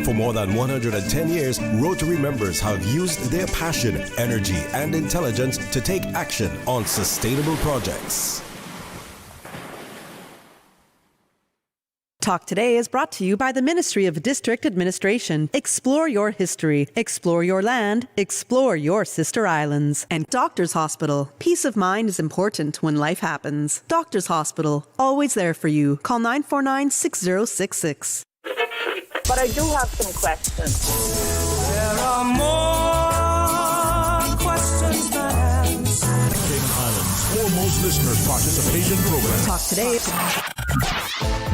For more than 110 years, Rotary members have used their passion, energy, and intelligence to take action on sustainable projects. Talk Today is brought to you by the Ministry of District Administration. Explore your history. Explore your land. Explore your sister islands. And Doctors Hospital. Peace of mind is important when life happens. Doctors Hospital. Always there for you. Call 949-6066. But I do have some questions. There are more questions than answers. Cayman Islands foremost listeners participation program. Talk Today.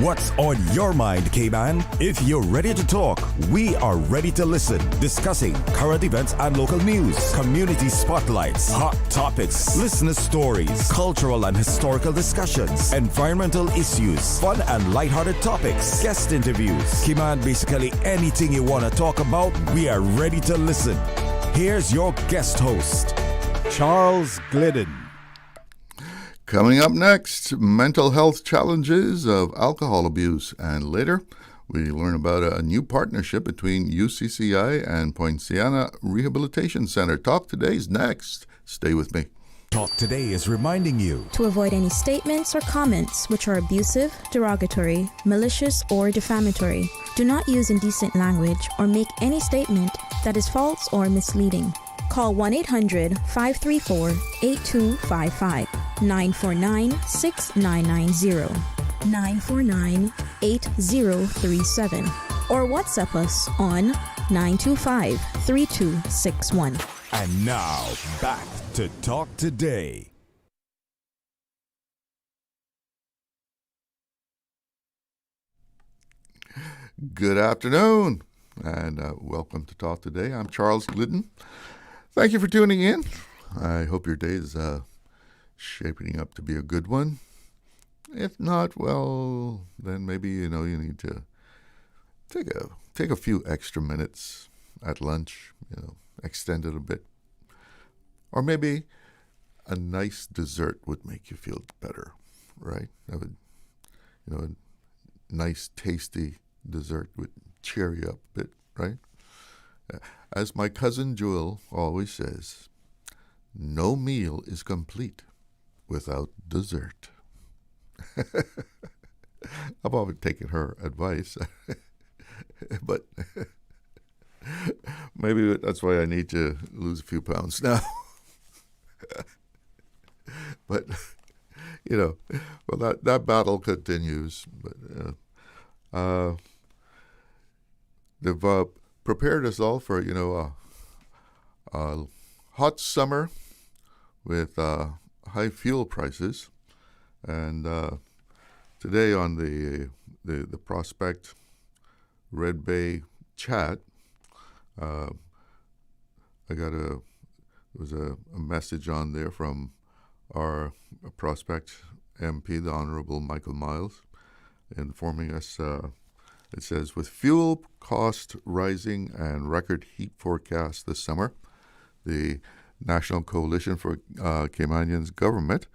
What's on your mind, Cayman? If you're ready to talk, we are ready to listen. Discussing current events and local news, community spotlights, hot topics, listener stories, cultural and historical discussions, environmental issues, fun and lighthearted topics, guest interviews. Cayman, basically anything you want to talk about, we are ready to listen. Here's your guest host, Charles Glidden. Coming up next, mental health challenges of alcohol abuse. And later, we learn about a new partnership between UCCI and Poinciana Rehabilitation Center. Talk Today's next. Stay with me. Talk Today is reminding you to avoid any statements or comments which are abusive, derogatory, malicious, or defamatory. Do not use indecent language or make any statement that is false or misleading. Call 1-800-534-8255, 949-6990, 949-8037, or WhatsApp us on 925-3261. And now, back to Talk Today. Good afternoon, and welcome to Talk Today. I'm Charles Glidden. Thank you for tuning in. I hope your day is shaping up to be a good one. If not, well, then maybe you need to take a few extra minutes at lunch. Extend it a bit, or maybe a nice dessert would make you feel better, right? That would, a nice, tasty dessert would cheer you up a bit, right? As my cousin Jewel always says, no meal is complete without dessert. I've always taken her advice, but maybe that's why I need to lose a few pounds now. But, that battle continues. But they've prepared us all for, a hot summer with high fuel prices. And today on the Prospect Red Bay chat, there was a message on there from our Prospect MP, the Honorable Michael Miles, informing us. It says, with fuel cost rising and record heat forecast this summer, the National Coalition for Caymanians Government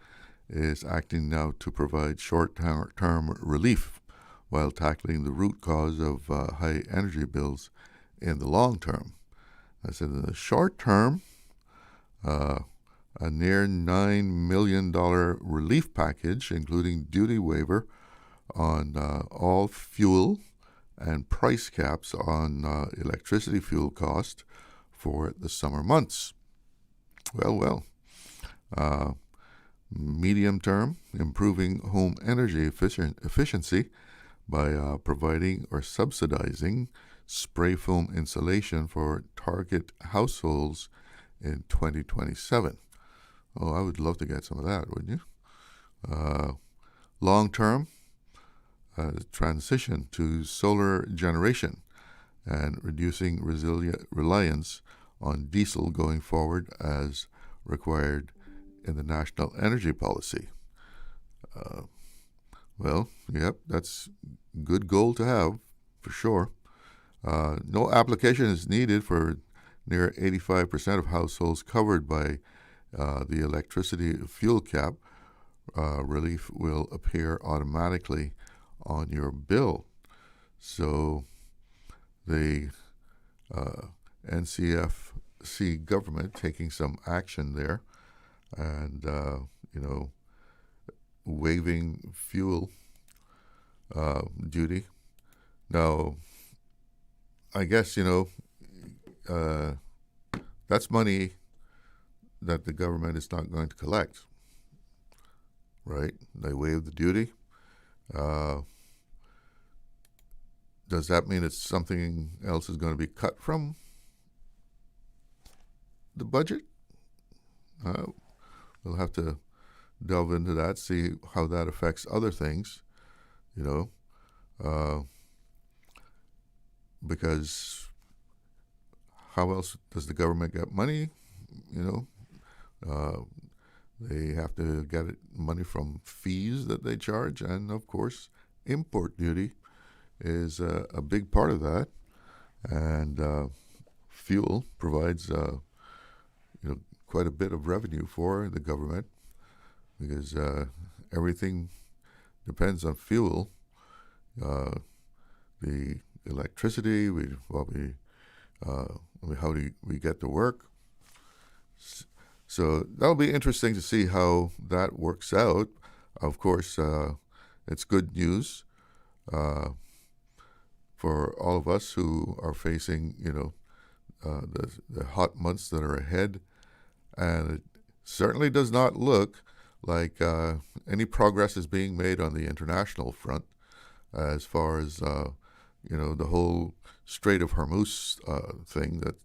is acting now to provide short-term relief while tackling the root cause of high energy bills in the long term. I said in the short term, a near $9 million relief package, including duty waiver on all fuel and price caps on electricity fuel cost for the summer months. Well. Medium term, improving home energy efficiency by providing or subsidizing spray foam insulation for target households in 2027. Oh, I would love to get some of that, wouldn't you? Long term, transition to solar generation and reducing reliance on diesel going forward as required in the National Energy Policy. That's a good goal to have, for sure. No application is needed for near 85% of households covered by the electricity fuel cap. Relief will appear automatically on your bill. So the NCFC government taking some action there and, waiving fuel duty. Now, I guess, that's money that the government is not going to collect, right? They waive the duty. Does that mean it's something else is going to be cut from the budget? We'll have to delve into that, see how that affects other things, because how else does the government get money? They have to get money from fees that they charge, and of course, import duty is a big part of that. And fuel provides, quite a bit of revenue for the government because everything depends on fuel. The electricity, how do we get to work? So that'll be interesting to see how that works out. Of course, it's good news for all of us who are facing, the hot months that are ahead. And it certainly does not look like any progress is being made on the international front as far as, the whole Strait of Hormuz thing that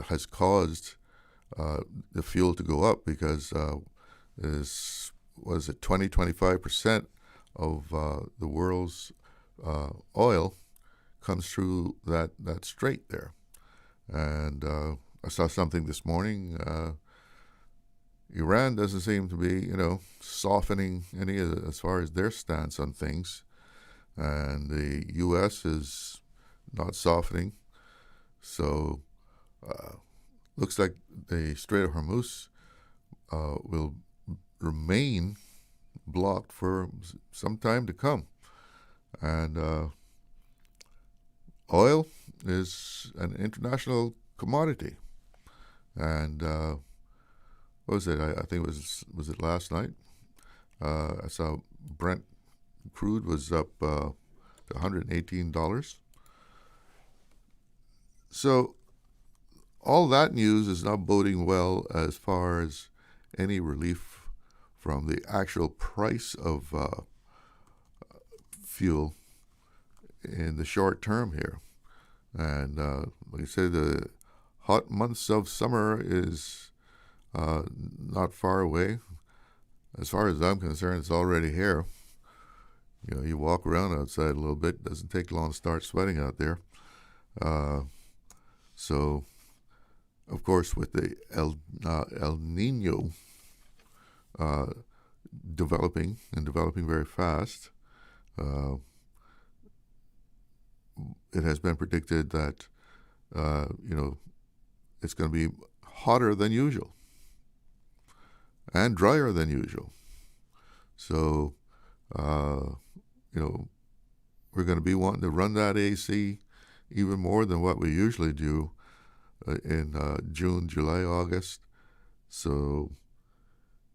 has caused the fuel to go up because 25% of the world's oil comes through that strait there. And I saw something this morning. Iran doesn't seem to be, softening any as far as their stance on things. And the U.S. is not softening. So looks like the Strait of Hormuz will remain blocked for some time to come. And oil is an international commodity. And what was it? I think was it last night? I saw Brent crude was up to $118. So all that news is not boding well as far as any relief from the actual price of fuel in the short term here. And like I said, the hot months of summer is not far away. As far as I'm concerned, it's already here. You walk around outside a little bit. Doesn't take long to start sweating out there. So, of course, with the El Nino developing very fast, it has been predicted that it's going to be hotter than usual and drier than usual. So, we're going to be wanting to run that AC even more than what we usually do in June, July, August. So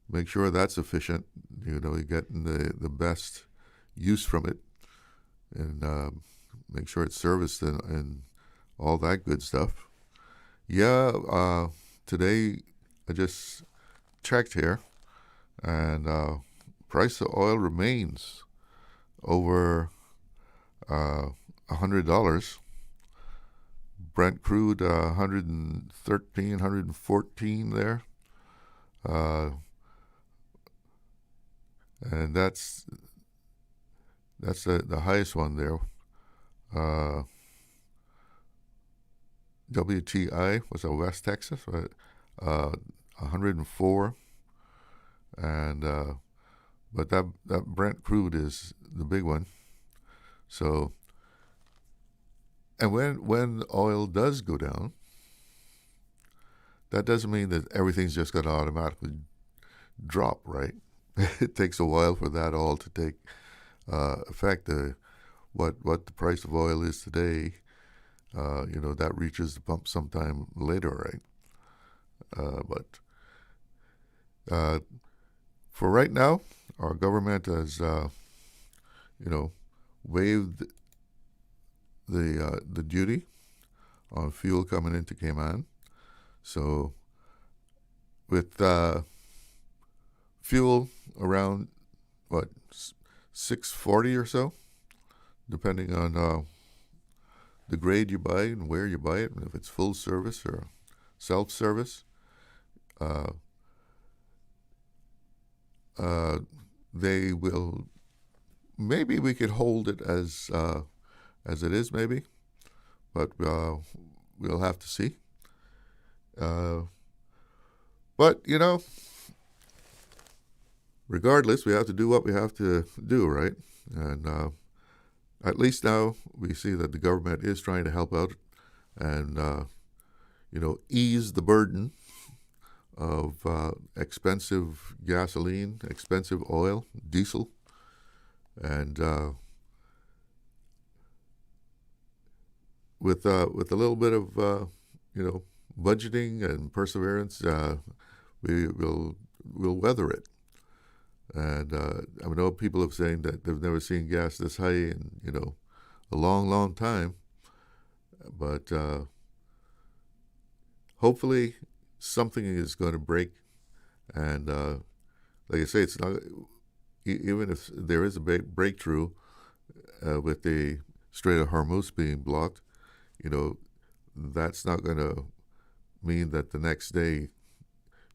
make sure that's efficient. You're getting the best use from it, and make sure it's serviced and all that good stuff. Yeah, today I just checked here, and price of oil remains over $100. Brent crude $113, $114 there, and that's the highest one there. WTI was West Texas, 104, and but that Brent crude is the big one. So, and when oil does go down, that doesn't mean that everything's just going to automatically drop, right? It takes a while for that all to take effect. What the price of oil is today that reaches the pump sometime later, right? But for right now, our government has, waived the duty on fuel coming into Cayman. So with fuel around, $6.40 or so, depending on the grade you buy and where you buy it, and if it's full service or self-service. They will, maybe we could hold it as it is, maybe, but we'll have to see. But regardless, we have to do what we have to do, right? And at least now we see that the government is trying to help out and ease the burden of expensive gasoline, expensive oil, diesel, and with a little bit of budgeting and perseverance, we'll weather it. And I know people have saying that they've never seen gas this high in a long, long time, but hopefully something is going to break, and like I say, it's not, even if there is a breakthrough with the Strait of Hormuz being blocked, that's not going to mean that the next day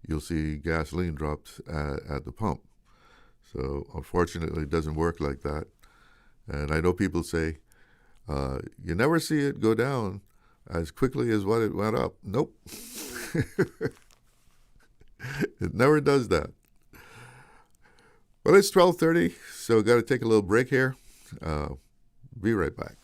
you'll see gasoline drops at the pump. So unfortunately, it doesn't work like that. And I know people say, you never see it go down as quickly as what it went up. Nope. It never does that. Well, it's 12:30, so we've got to take a little break here. Be right back.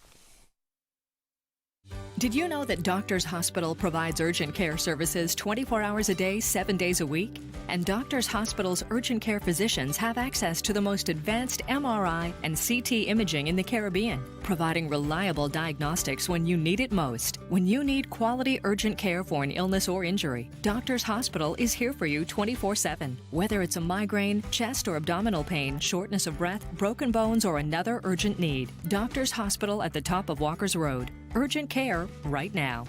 Did you know that Doctors Hospital provides urgent care services 24 hours a day, 7 days a week? And Doctors Hospital's urgent care physicians have access to the most advanced MRI and CT imaging in the Caribbean, providing reliable diagnostics when you need it most. When you need quality urgent care for an illness or injury, Doctors Hospital is here for you 24/7. Whether it's a migraine, chest or abdominal pain, shortness of breath, broken bones, or another urgent need, Doctors Hospital at the top of Walker's Road. Urgent care right now.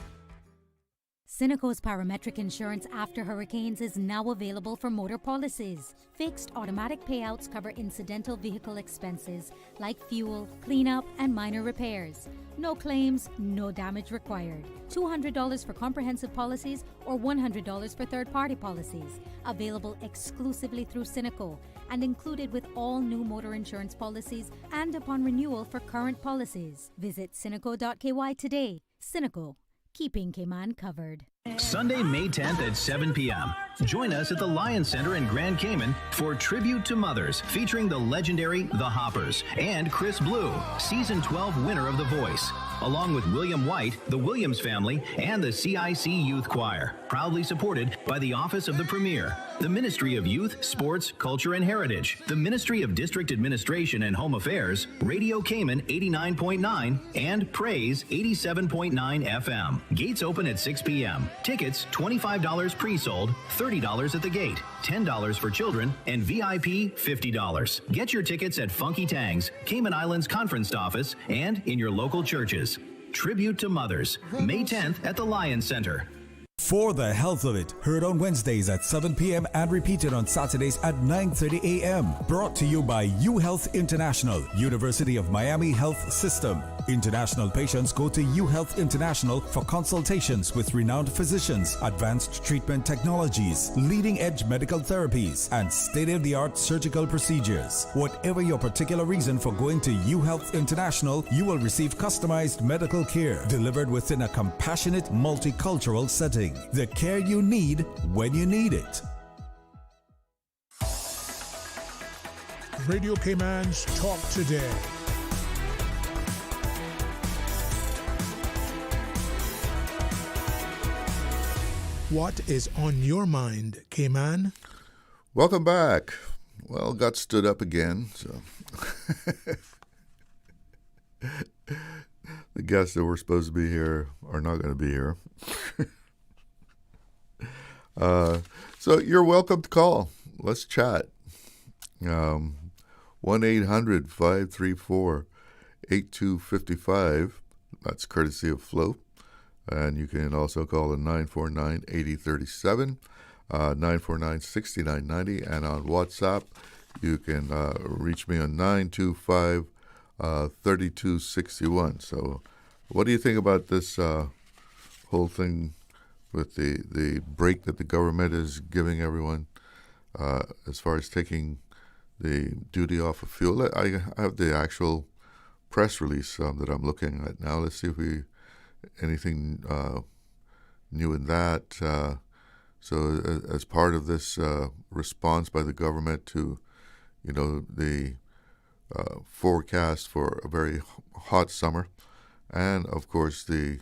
Cineco's parametric insurance after hurricanes is now available for motor policies. Fixed automatic payouts cover incidental vehicle expenses like fuel, cleanup, and minor repairs. No claims, no damage required. $200 for comprehensive policies or $100 for third-party policies. Available exclusively through Cineco and included with all new motor insurance policies and upon renewal for current policies. Visit Cineco.ky today. Cineco, keeping Cayman covered. Sunday, May 10th at 7 p.m. Join us at the Lion Center in Grand Cayman for Tribute to Mothers, featuring the legendary The Hoppers and Chris Blue, Season 12 winner of The Voice, along with William White, the Williams family, and the CIC Youth Choir, proudly supported by the Office of the Premier, the Ministry of Youth, Sports, Culture, and Heritage, the Ministry of District Administration and Home Affairs, Radio Cayman 89.9, and Praise 87.9 FM. Gates open at 6 p.m. Tickets $25 pre-sold, $30 at the gate, $10 for children, and VIP $50. Get your tickets at Funky Tang's, Cayman Islands Conference Office, and in your local churches. Tribute to Mothers, May 10th at the Lion Center. For the Health of It, heard on Wednesdays at 7 p.m. and repeated on Saturdays at 9:30 a.m. Brought to you by UHealth International, University of Miami Health System. International patients go to UHealth International for consultations with renowned physicians, advanced treatment technologies, leading-edge medical therapies, and state-of-the-art surgical procedures. Whatever your particular reason for going to UHealth International, you will receive customized medical care delivered within a compassionate, multicultural setting. The care you need when you need it. Radio Cayman's Talk Today. What is on your mind, Cayman? Welcome back. Well, got stood up again, so the guests that were supposed to be here are not going to be here. So you're welcome to call. Let's chat. 1-800-534-8255. That's courtesy of Flo. And you can also call the 949-8037, 949-6990. And on WhatsApp, you can reach me on 925-3261. So what do you think about this whole thing with the break that the government is giving everyone as far as taking the duty off of fuel? I have the actual press release that I'm looking at now. Let's see if we anything new in that. So as part of this response by the government to, the forecast for a very hot summer, and of course the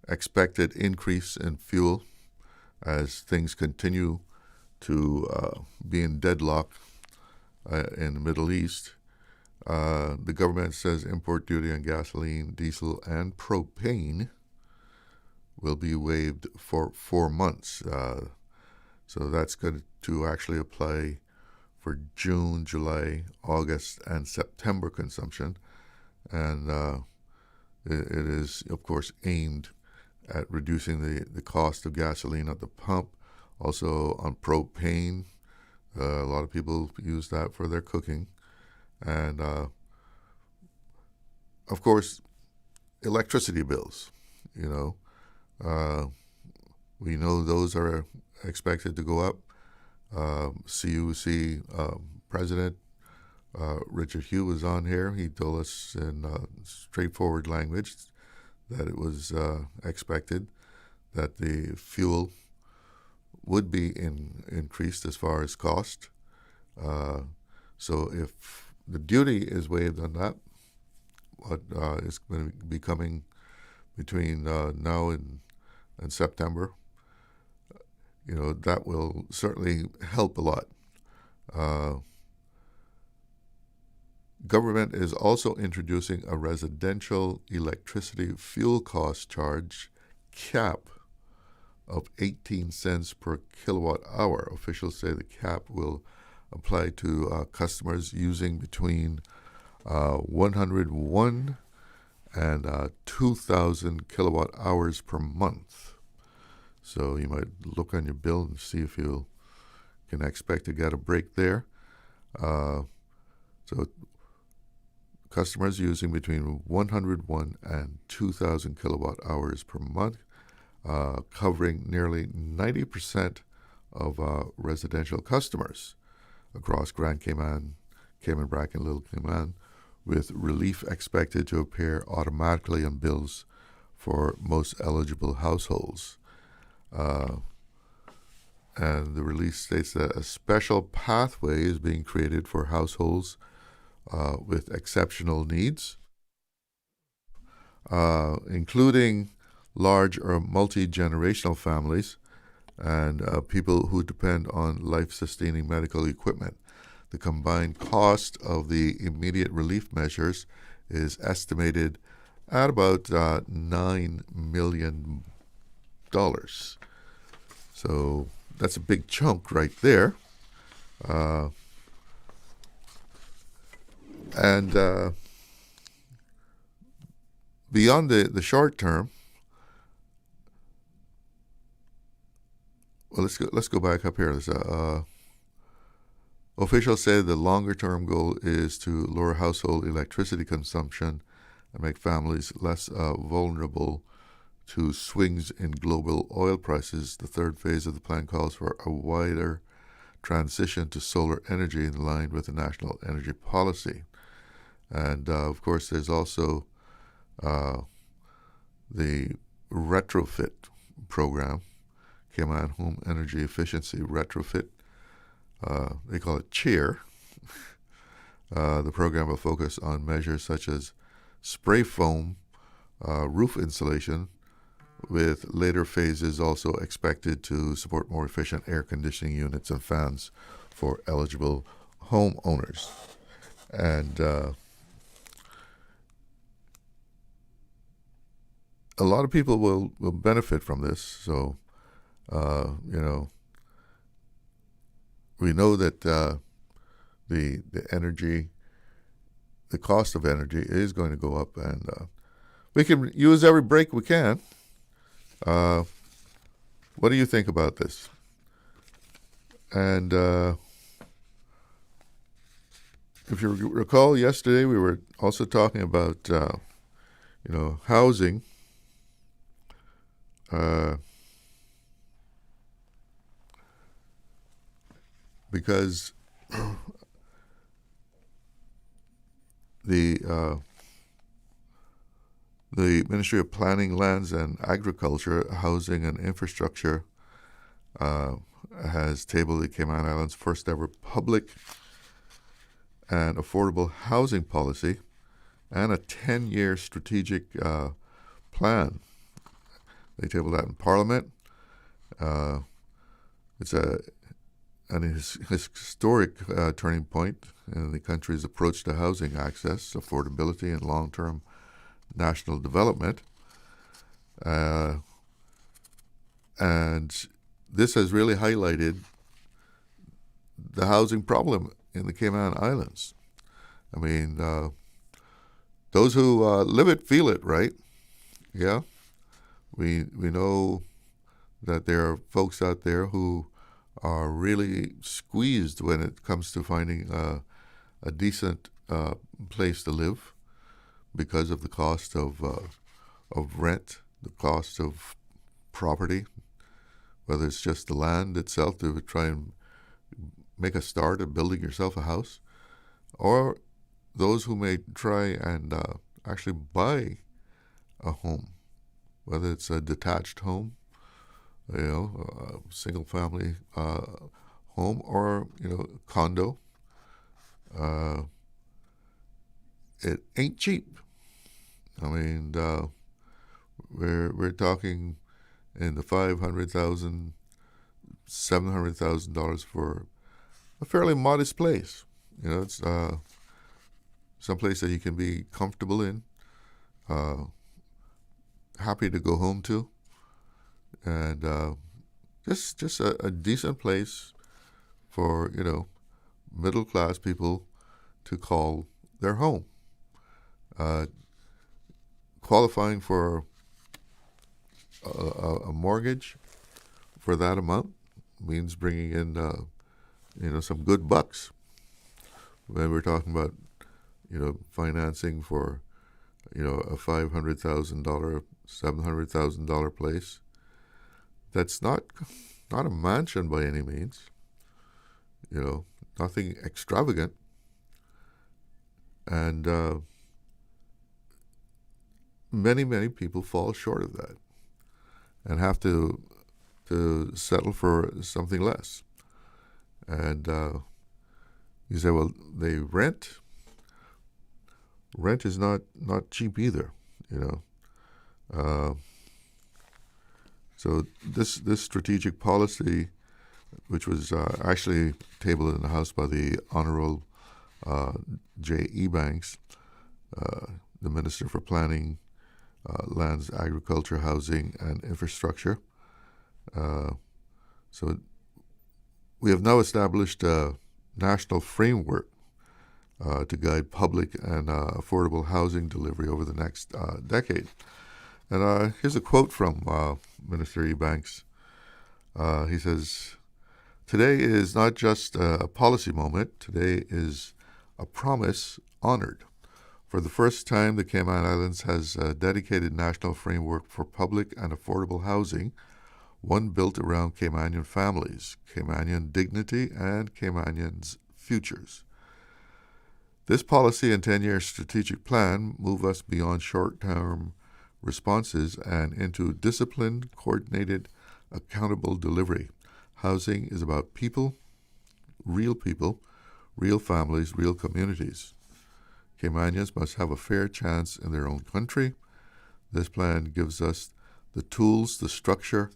expected increase in fuel as things continue to be in deadlock in the Middle East. The government says import duty on gasoline, diesel, and propane will be waived for 4 months. So that's going to actually apply for June, July, August, and September consumption. And it is, of course, aimed at reducing the cost of gasoline at the pump. Also on propane, a lot of people use that for their cooking. And, of course, electricity bills, we know those are expected to go up. CUC President Richard Hugh was on here. He told us in straightforward language that it was expected that the fuel would be increased as far as cost. So if the duty is waived on that, what is going to be coming between now and September, that will certainly help a lot. Government is also introducing a residential electricity fuel cost charge cap of 18 cents per kilowatt hour. Officials say the cap will apply to customers using between 101 and 2,000 kilowatt hours per month. So you might look on your bill and see if you can expect to get a break there. So customers using between 101 and 2,000 kilowatt hours per month, covering nearly 90% of residential customers across Grand Cayman, Cayman Brac, and Little Cayman, with relief expected to appear automatically on bills for most eligible households. And the release states that a special pathway is being created for households with exceptional needs, including large or multi-generational families and people who depend on life-sustaining medical equipment. The combined cost of the immediate relief measures is estimated at about $9 million. So that's a big chunk right there. And beyond the short term, well, let's go back up here. Officials say the longer-term goal is to lower household electricity consumption and make families less vulnerable to swings in global oil prices. The third phase of the plan calls for a wider transition to solar energy in line with the national energy policy. And, of course, there's also the retrofit program, Cayman Home Energy Efficiency Retrofit. They call it CHEER. The program will focus on measures such as spray foam roof insulation, with later phases also expected to support more efficient air conditioning units and fans for eligible homeowners. And a lot of people will benefit from this. So, we know that the energy, the cost of energy is going to go up, and we can use every break we can. What do you think about this? And if you recall, yesterday we were also talking about, housing. Because the Ministry of Planning, Lands and Agriculture, Housing and Infrastructure has tabled the Cayman Islands' first ever public and affordable housing policy and a 10-year strategic plan. They tabled that in Parliament. It's an historic turning point in the country's approach to housing access, affordability, and long-term national development. And this has really highlighted the housing problem in the Cayman Islands. I mean, those who live it feel it, right? Yeah. We know that there are folks out there who are really squeezed when it comes to finding a decent place to live because of the cost of rent, the cost of property, whether it's just the land itself to try and make a start at building yourself a house, or those who may try and actually buy a home, whether it's a detached home, a single-family home, or condo. It ain't cheap. I mean, we're talking in the $500,000, $700,000 for a fairly modest place. It's someplace that you can be comfortable in, happy to go home to, and just a decent place for middle class people to call their home. Qualifying for a mortgage for that amount means bringing in some good bucks. When we're talking about financing for a $500,000, $700,000 place, that's not a mansion by any means. Nothing extravagant, and many people fall short of that and have to settle for something less. And you say, well, they rent. Rent is not cheap either, So this strategic policy, which was actually tabled in the House by the Honorable J. Ebanks, the Minister for Planning, Lands, Agriculture, Housing, and Infrastructure. So we have now established a national framework to guide public and affordable housing delivery over the next decade. And here's a quote from Minister Ebanks. He says, "Today is not just a policy moment. Today is a promise honored. For the first time, the Cayman Islands has a dedicated national framework for public and affordable housing, one built around Caymanian families, Caymanian dignity, and Caymanians' futures. This policy and 10-year strategic plan move us beyond short-term responses and into disciplined, coordinated, accountable delivery. Housing is about people, real families, real communities. Caymanians must have a fair chance in their own country. This plan gives us the tools, the structure,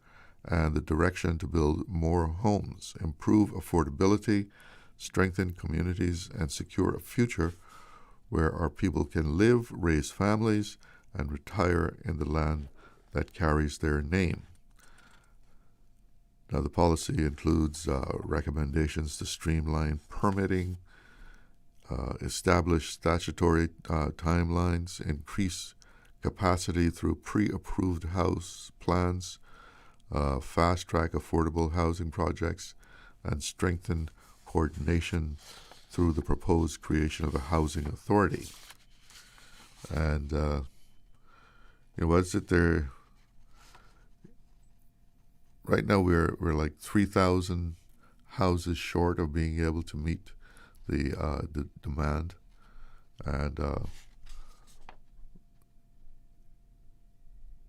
and the direction to build more homes, improve affordability, strengthen communities, and secure a future where our people can live, raise families, and retire in the land that carries their name. Now, the policy includes recommendations to streamline permitting, establish statutory timelines, increase capacity through pre-approved house plans, fast-track affordable housing projects, and strengthen coordination through the proposed creation of a housing authority. And, what's it there? Right now we're like 3,000 houses short of being able to meet the demand. And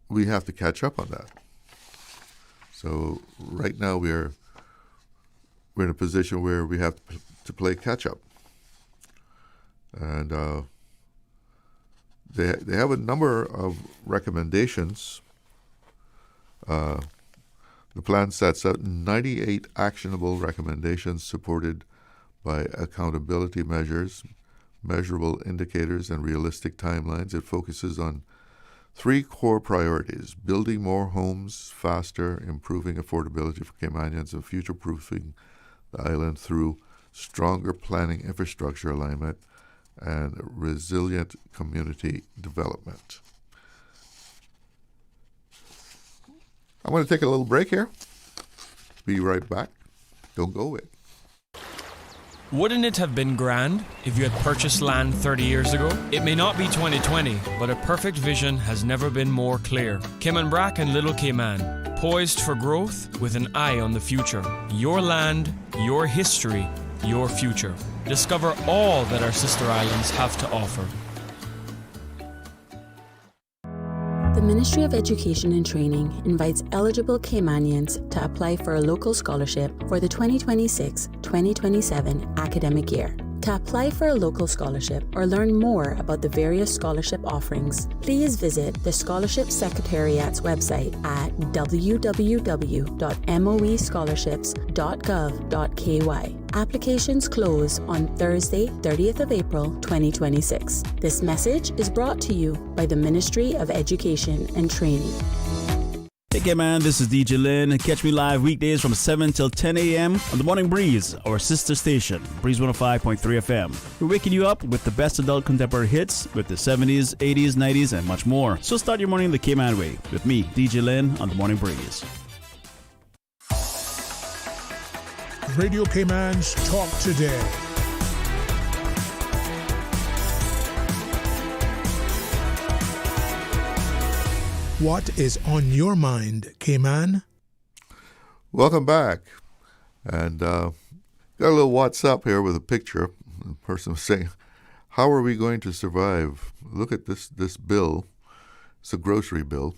we have to catch up on that. So right now we're in a position where we have to play catch up, and they have a number of recommendations. The plan sets out 98 actionable recommendations supported by accountability measures, measurable indicators, and realistic timelines. It focuses on 3 core priorities: building more homes faster, improving affordability for Caymanians, and future-proofing the island through stronger planning infrastructure alignment and resilient community development. I'm going to take a little break here. Be right back. Don't go away. Wouldn't it have been grand if you had purchased land 30 years ago? It may not be 2020, but a perfect vision has never been more clear. Caymanbrac and Little Cayman, poised for growth with an eye on the future. Your land, your history, your future. Discover all that our sister islands have to offer. The Ministry of Education and Training invites eligible Caymanians to apply for a local scholarship for the 2026-2027 academic year. To apply for a local scholarship or learn more about the various scholarship offerings, please visit the Scholarship Secretariat's website at www.moescholarships.gov.ky. Applications close on Thursday, 30th of April, 2026. This message is brought to you by the Ministry of Education and Training. Hey man, this is DJ Lynn. Catch me live weekdays from 7 till 10 a.m. on the Morning Breeze, our sister station, Breeze 105.3 FM. We're waking you up with the best adult contemporary hits with the 70s, 80s, 90s, and much more. So start your morning the Cayman way with me, DJ Lynn, on the Morning Breeze. Radio Cayman's Talk Today. What is on your mind, Cayman? Welcome back. And got a little WhatsApp here with a picture. The person was saying, how are we going to survive? Look at this bill. It's a grocery bill.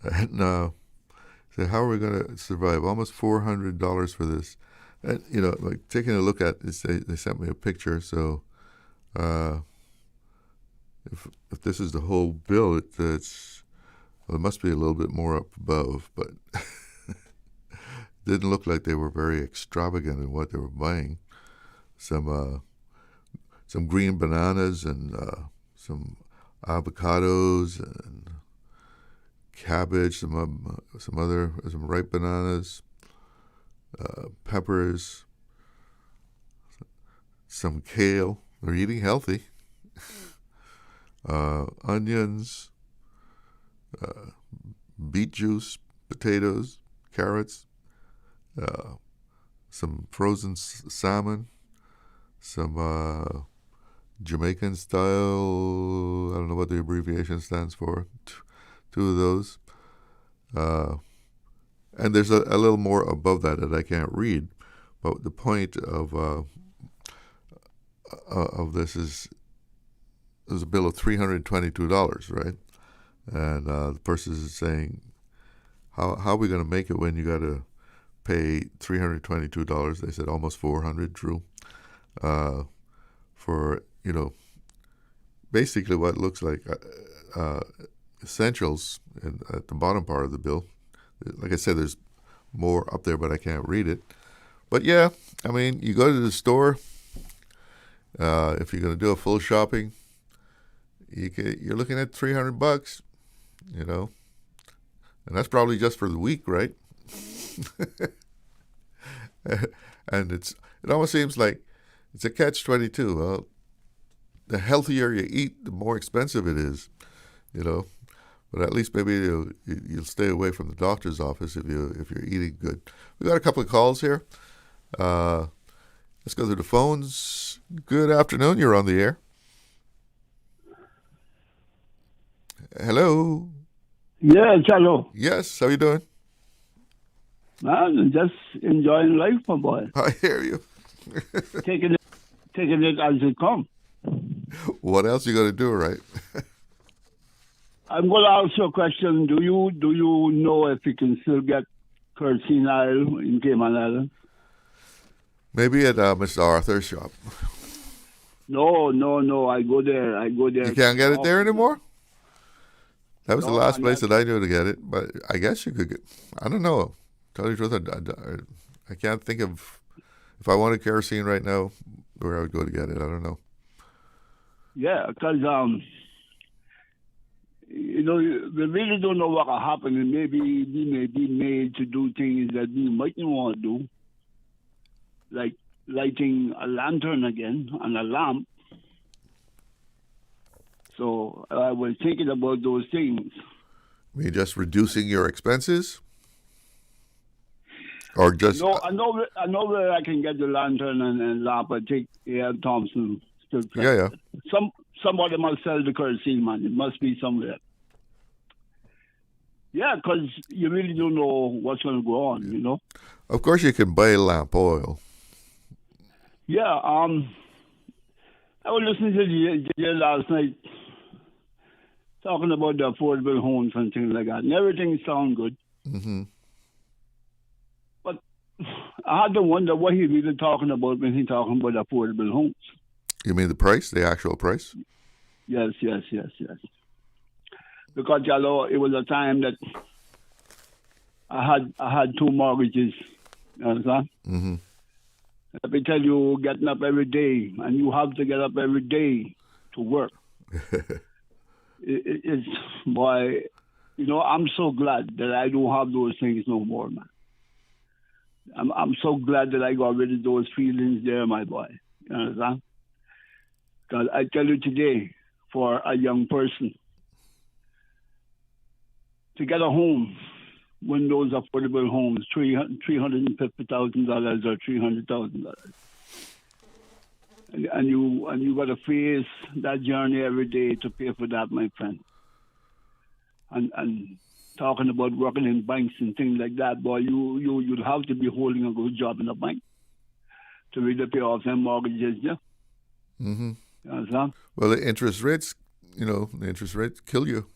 And say, how are we going to survive? Almost $400 for this. And, like taking a look at this, they sent me a picture. So if this is the whole bill, it's well, it must be a little bit more up above, but didn't look like they were very extravagant in what they were buying. Some green bananas and some avocados and cabbage, some ripe bananas, peppers, some kale. They're eating healthy. Onions. Beet juice, potatoes, carrots, some frozen salmon, some Jamaican style, I don't know what the abbreviation stands for, 2 of those. And there's a little more above that I can't read, but the point of this is there's a bill of $322, right? And the person is saying, how are we going to make it when you got to pay $322? They said almost $400, true, for, basically what looks like essentials at the bottom part of the bill. Like I said, there's more up there, but I can't read it. But yeah, I mean, you go to the store, if you're going to do a full shopping, you're looking at $300. And that's probably just for the week, right? And it almost seems like it's a catch-22. Well, the healthier you eat, the more expensive it is, you know. But at least maybe you'll stay away from the doctor's office if you're eating good. We got a couple of calls here. Let's go through the phones. Good afternoon. You're on the air. Hello. Yes, hello. Yes. How you doing? Man, just enjoying life, my boy. I hear you. taking it as it comes. What else you going to do, right? I'm going to ask you a question. Do you know if you can still get Kerosene Isle in Cayman Island? Maybe at Mr. Arthur's shop. No. I go there. You can't get it there anymore? That was the last place that I knew to get it. But I guess you could get... I don't know. Tell you the truth, I can't think of... If I wanted kerosene right now, where I would go to get it. I don't know. Yeah, because... we really don't know what will happen, and maybe we may be made to do things that we mightn't want to do, like lighting a lantern again and a lamp. So I was thinking about those things. I mean, just reducing your expenses, or just? No, I know where I can get the lantern and lamp. I think Thompson still. Yeah. Somebody must sell the kerosene, man. It must be somewhere. Yeah, because you really don't know what's going to go on, you know. Of course, you can buy lamp oil. Yeah, I was listening to you last night talking about the affordable homes and things like that, and everything sounds good. Mm-hmm. But I had to wonder what he really talking about when he talking about affordable homes. You mean the price, the actual price? Yes. Because, it was a time that I had two mortgages, you understand? Mm-hmm. Let me tell you, getting up every day, and you have to get up every day to work. It's why, I'm so glad that I don't have those things no more, man. I'm so glad that I got rid of those feelings there, my boy. You understand? Because I tell you today, for a young person, to get a home, when those affordable homes, $350,000 or $300,000, and you got to face that journey every day to pay for that, my friend. And talking about working in banks and things like that, boy, you'd have to be holding a good job in a bank to really pay off them mortgages, yeah. Mm-hmm. You understand? Well, the interest rates kill you.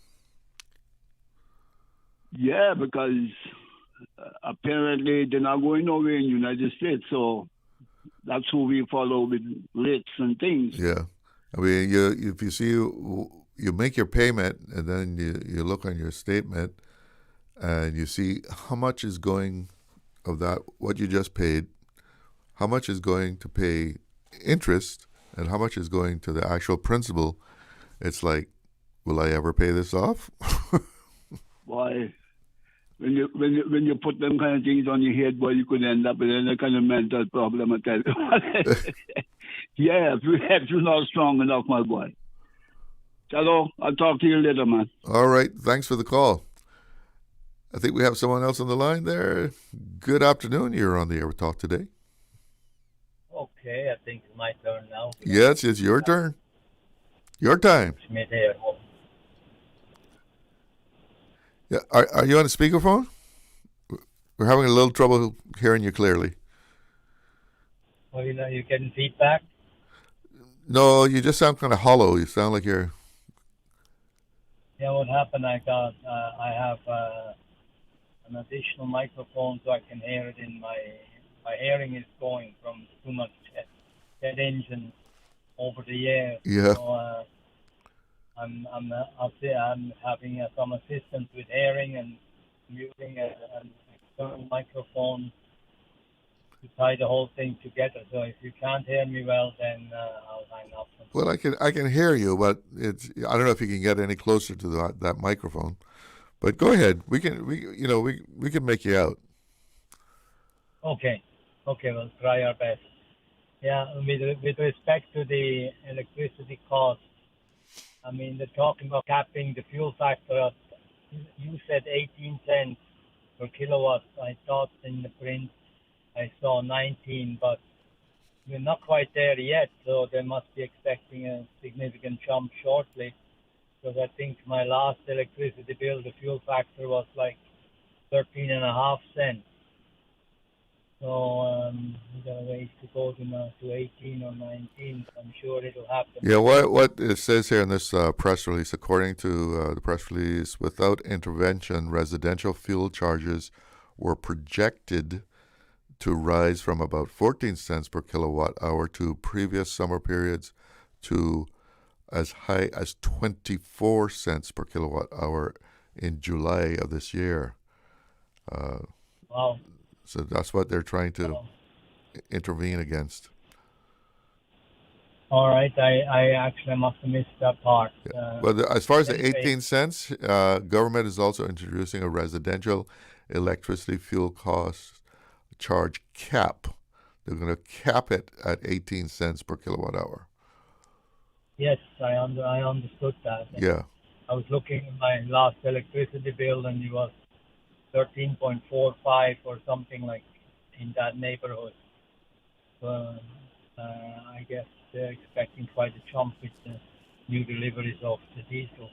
Yeah, because apparently they're not going nowhere in the United States, so that's who we follow with rates and things. Yeah. I mean, if you see, you make your payment, and then you look on your statement, and you see how much is going of that, what you just paid, how much is going to pay interest, and how much is going to the actual principal. It's like, will I ever pay this off? Boy, when you put them kind of things on your head, boy, you could end up with any kind of mental problem. I tell you. Yeah, if you're not strong enough, my boy. Hello, I'll talk to you later, man. All right, thanks for the call. I think we have someone else on the line there. Good afternoon. You're on the Air with Talk today. Okay, I think it's my turn now. Yes, it's your turn. Your time. Yeah, are you on a speakerphone? We're having a little trouble hearing you clearly. Well, you're getting feedback? No, you just sound kind of hollow. You sound like you're... Yeah, what happened, I have an additional microphone so I can hear it in my hearing is going from too much jet engine over the air. Yeah. So, I'm having some assistance with hearing and using an external microphone to tie the whole thing together. So if you can't hear me well, then I'll hang up. Well, I can hear you, but I don't know if you can get any closer to that microphone. But go ahead. We can make you out. Okay, we'll try our best. Yeah, with respect to the electricity cost, I mean, they're talking about capping the fuel factor. You said 18 cents per kilowatt. I thought in the print I saw 19, but we're not quite there yet, so they must be expecting a significant jump shortly. Because I think my last electricity bill, the fuel factor was like 13.5 cents. So we got a ways to go to 18 or 19. I'm sure it'll happen. Yeah, what it says here in this press release, according to the press release, without intervention, residential fuel charges were projected to rise from about 14 cents per kilowatt hour to previous summer periods to as high as 24 cents per kilowatt hour in July of this year. Wow. So that's what they're trying to intervene against. All right. I actually must have missed that part. Yeah. But as far as the 18 cents, government is also introducing a residential electricity fuel cost charge cap. They're going to cap it at 18 cents per kilowatt hour. Yes, I understood that. Yeah. I was looking at my last electricity bill, and it was 13.45 or something like in that neighborhood. So I guess they're expecting quite a jump with the new deliveries of the diesel.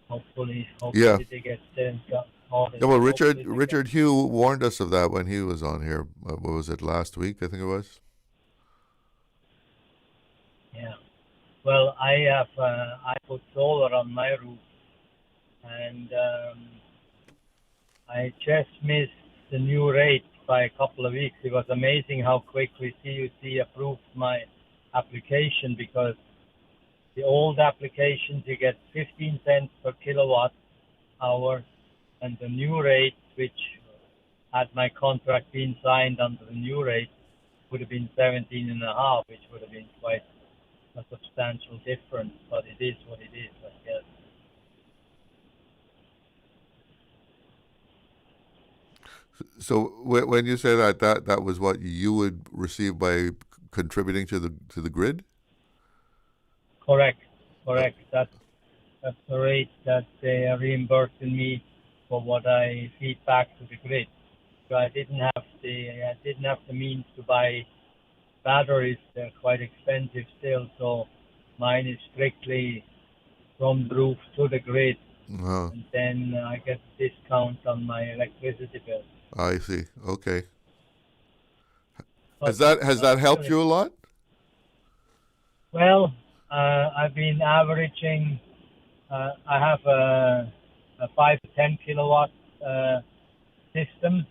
Hopefully they get them. Yeah, well, Richard Hugh warned us of that when he was on here. What was it, last week, I think it was? Yeah. Well, I put solar on my roof, and I just missed the new rate by a couple of weeks. It was amazing how quickly CUC approved my application, because the old applications you get 15 cents per kilowatt hour, and the new rate, which had my contract been signed under the new rate, would have been 17.5, which would have been quite a substantial difference. But it is what it is, I guess. So when you say that was what you would receive by contributing to the grid? Correct. That's the rate that they are reimbursing me for what I feed back to the grid. So I didn't have the means to buy batteries. They're quite expensive still. So mine is strictly from the roof to the grid, and then I get a discount on my electricity bill. I see. Okay. Has that helped you a lot? Well, I've been averaging. I have a 5 to 10 kilowatt system,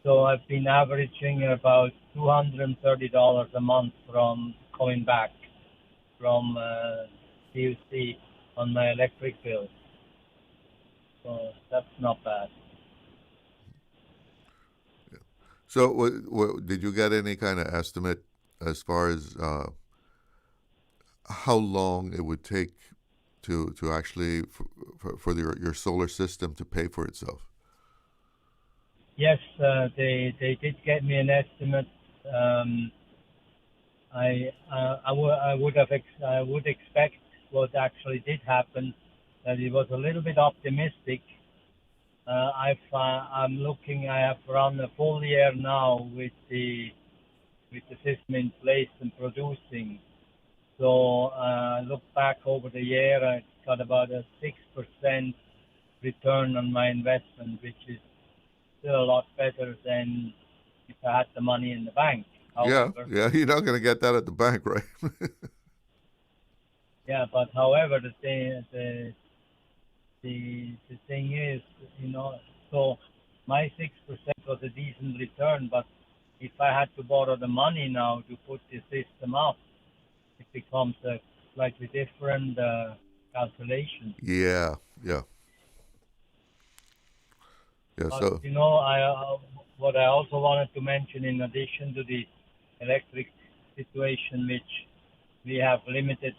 so I've been averaging about $230 a month from coming back from CUC on my electric bill. So that's not bad. So, did you get any kind of estimate as far as how long it would take to actually for your solar system to pay for itself? Yes, they did get me an estimate. I would expect what actually did happen, that it was a little bit optimistic. I'm looking. I have run a full year now with the system in place and producing. So look back over the year, I got about a 6% return on my investment, which is still a lot better than if I had the money in the bank. However, yeah, you're not going to get that at the bank, right? Yeah, but however, the thing is, so my 6% was a decent return, but if I had to borrow the money now to put the system up, it becomes a slightly different calculation. Yeah. But, so what I also wanted to mention, in addition to the electric situation, which we have limited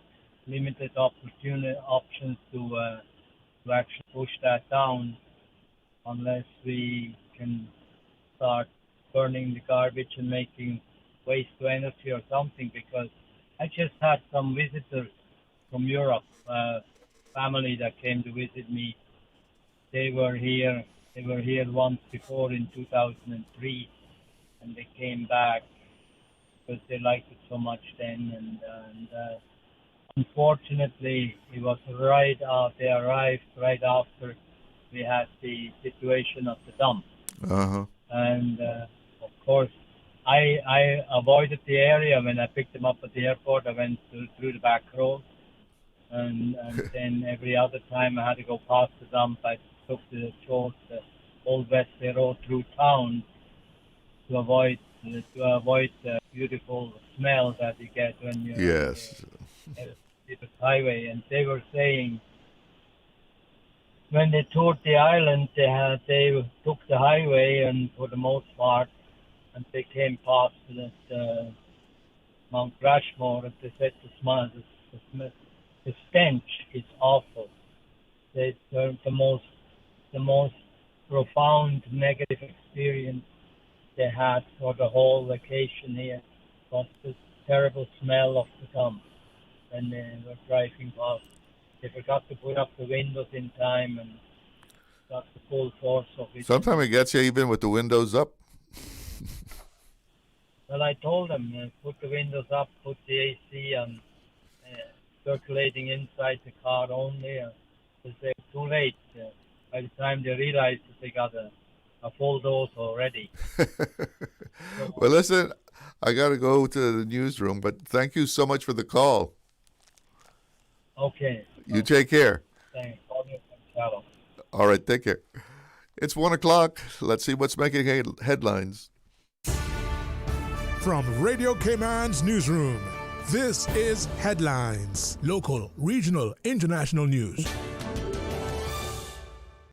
options to to actually push that down unless we can start burning the garbage and making waste to energy or something, because I just had some visitors from Europe, family that came to visit me. They were here once before in 2003, and they came back because they liked it so much then. And unfortunately, it was they arrived right after we had the situation of the dump. Uh-huh. And of course, I avoided the area. When I picked them up at the airport, I went through the back road. And then every other time I had to go past the dump, I took the Old Wesley Road through town to avoid the beautiful smell that you get when you're at the highway. And they were saying when they toured the island, they took the highway, and for the most part, and they came past Mount Rushmore, and they said the stench is awful. The most profound negative experience they had for the whole vacation here was the terrible smell of the dump when they were driving past. They forgot to put up the windows in time and got the full force of it. Sometimes it gets you even with the windows up. Well, I told them, put the windows up, put the AC on, circulating inside the car only. Because they're too late. By the time they realized that they got a full dose already. Well, listen, I got to go to the newsroom, but thank you so much for the call. Okay. You take care. Thanks. All right, take care. It's 1 o'clock. Let's see what's making headlines. From Radio Cayman's newsroom, this is Headlines. Local, regional, international news.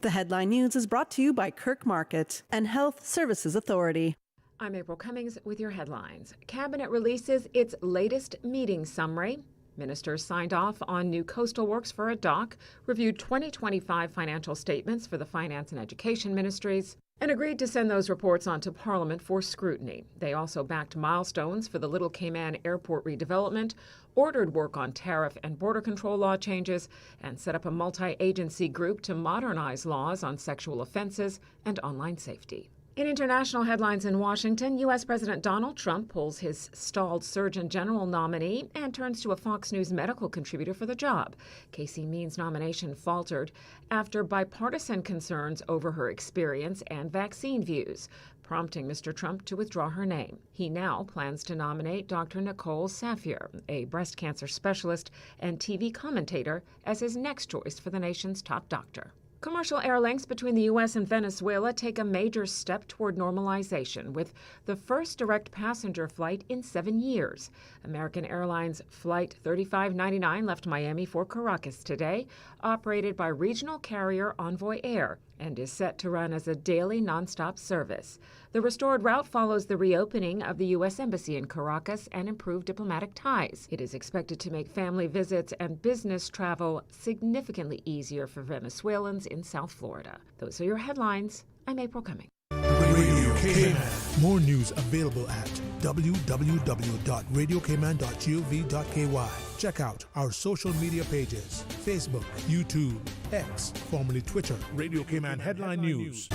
The Headline News is brought to you by Kirk Market and Health Services Authority. I'm April Cummings with your headlines. Cabinet releases its latest meeting summary. Ministers signed off on new coastal works for a dock, reviewed 2025 financial statements for the Finance and Education Ministries, and agreed to send those reports on to Parliament for scrutiny. They also backed milestones for the Little Cayman Airport redevelopment, ordered work on tariff and border control law changes, and set up a multi-agency group to modernize laws on sexual offenses and online safety. In international headlines in Washington, U.S. President Donald Trump pulls his stalled Surgeon General nominee and turns to a Fox News medical contributor for the job. Casey Means' nomination faltered after bipartisan concerns over her experience and vaccine views, prompting Mr. Trump to withdraw her name. He now plans to nominate Dr. Nicole Safier, a breast cancer specialist and TV commentator, as his next choice for the nation's top doctor. Commercial air links between the U.S. and Venezuela take a major step toward normalization with the first direct passenger flight in 7 years. American Airlines Flight 3599 left Miami for Caracas today, operated by regional carrier Envoy Air, and is set to run as a daily nonstop service. The restored route follows the reopening of the U.S. Embassy in Caracas and improved diplomatic ties. It is expected to make family visits and business travel significantly easier for Venezuelans in South Florida. Those are your headlines. I'm April Cummings. Radio Cayman. More news available at www.radiocayman.gov.ky. Check out our social media pages: Facebook, YouTube, X, formerly Twitter, Radio Cayman Headline News.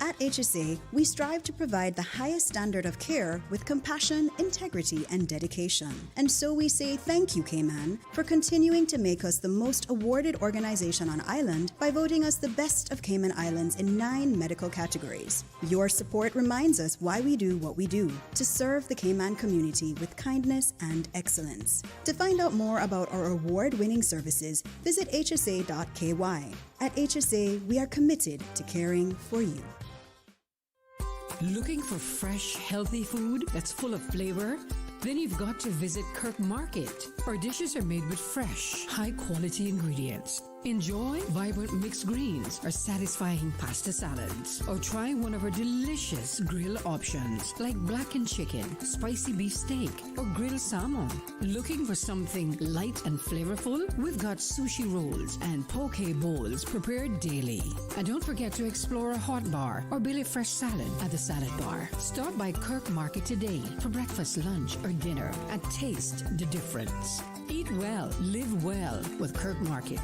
At HSA, we strive to provide the highest standard of care with compassion, integrity, and dedication. And so we say thank you, Cayman, for continuing to make us the most awarded organization on island by voting us the best of Cayman Islands in 9 medical categories. Your support reminds us why we do what we do, to serve the Cayman community with kindness and excellence. To find out more about our award-winning services, visit hsa.ky. At HSA, we are committed to caring for you. Looking for fresh, healthy food that's full of flavor? Then you've got to visit Kirk Market. Our dishes are made with fresh, high-quality ingredients. Enjoy vibrant mixed greens or satisfying pasta salads. Or try one of our delicious grill options like blackened chicken, spicy beef steak, or grilled salmon. Looking for something light and flavorful? We've got sushi rolls and poke bowls prepared daily. And don't forget to explore a hot bar or Billy Fresh salad at the salad bar. Stop by Kirk Market today for breakfast, lunch, or dinner and taste the difference. Eat well, live well with Kirk Market.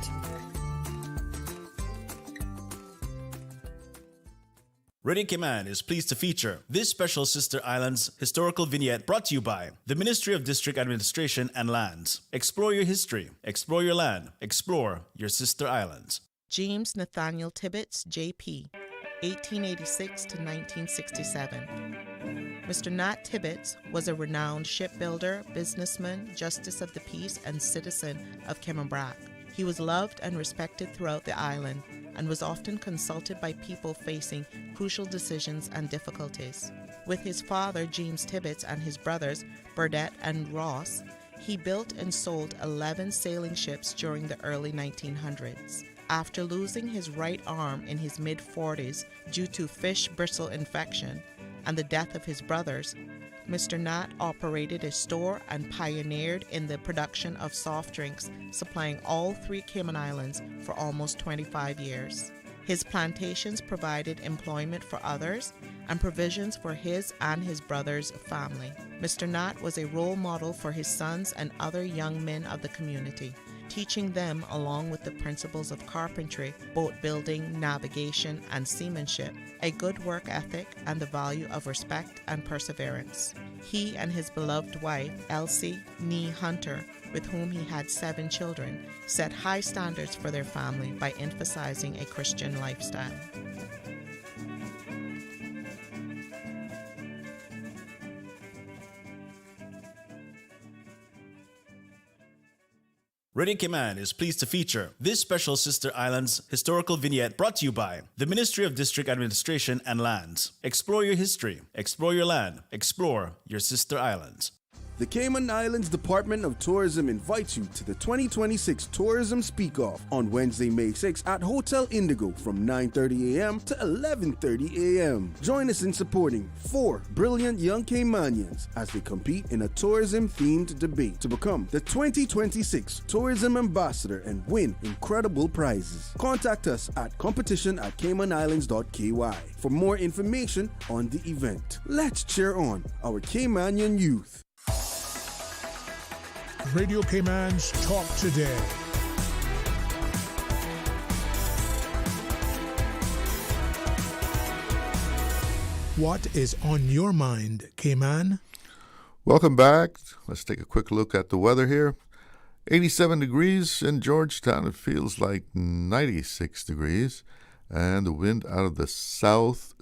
Radio Cayman is pleased to feature this special Sister Islands historical vignette brought to you by the Ministry of District Administration and Lands. Explore your history, explore your land, explore your Sister Islands. James Nathaniel Tibbetts, J.P., 1886 to 1967. Mr. Nat Tibbetts was a renowned shipbuilder, businessman, justice of the peace, and citizen of Kemambrak. He was loved and respected throughout the island and was often consulted by people facing crucial decisions and difficulties. With his father, James Tibbetts, and his brothers, Burdett and Ross, he built and sold 11 sailing ships during the early 1900s. After losing his right arm in his mid-40s due to fish bristle infection and the death of his brothers, Mr. Nat operated a store and pioneered in the production of soft drinks, supplying all 3 Cayman Islands for almost 25 years. His plantations provided employment for others and provisions for his and his brother's family. Mr. Nat was a role model for his sons and other young men of the community, teaching them, along with the principles of carpentry, boat building, navigation, and seamanship, a good work ethic and the value of respect and perseverance. He and his beloved wife, Elsie Nee Hunter, with whom he had 7 children, set high standards for their family by emphasizing a Christian lifestyle. Radio Cayman is pleased to feature this special Sister Islands historical vignette brought to you by the Ministry of District Administration and Lands. Explore your history, explore your land, explore your Sister Islands. The Cayman Islands Department of Tourism invites you to the 2026 Tourism Speak-Off on Wednesday, May 6 at Hotel Indigo from 9:30 a.m. to 11:30 a.m. Join us in supporting 4 brilliant young Caymanians as they compete in a tourism-themed debate to become the 2026 Tourism Ambassador and win incredible prizes. Contact us at competition@caymanislands.ky for more information on the event. Let's cheer on our Caymanian youth. Radio Cayman's Talk Today. What is on your mind, Cayman? Welcome back. Let's take a quick look at the weather here. 87 degrees in Georgetown. It feels like 96 degrees. And the wind out of the southeast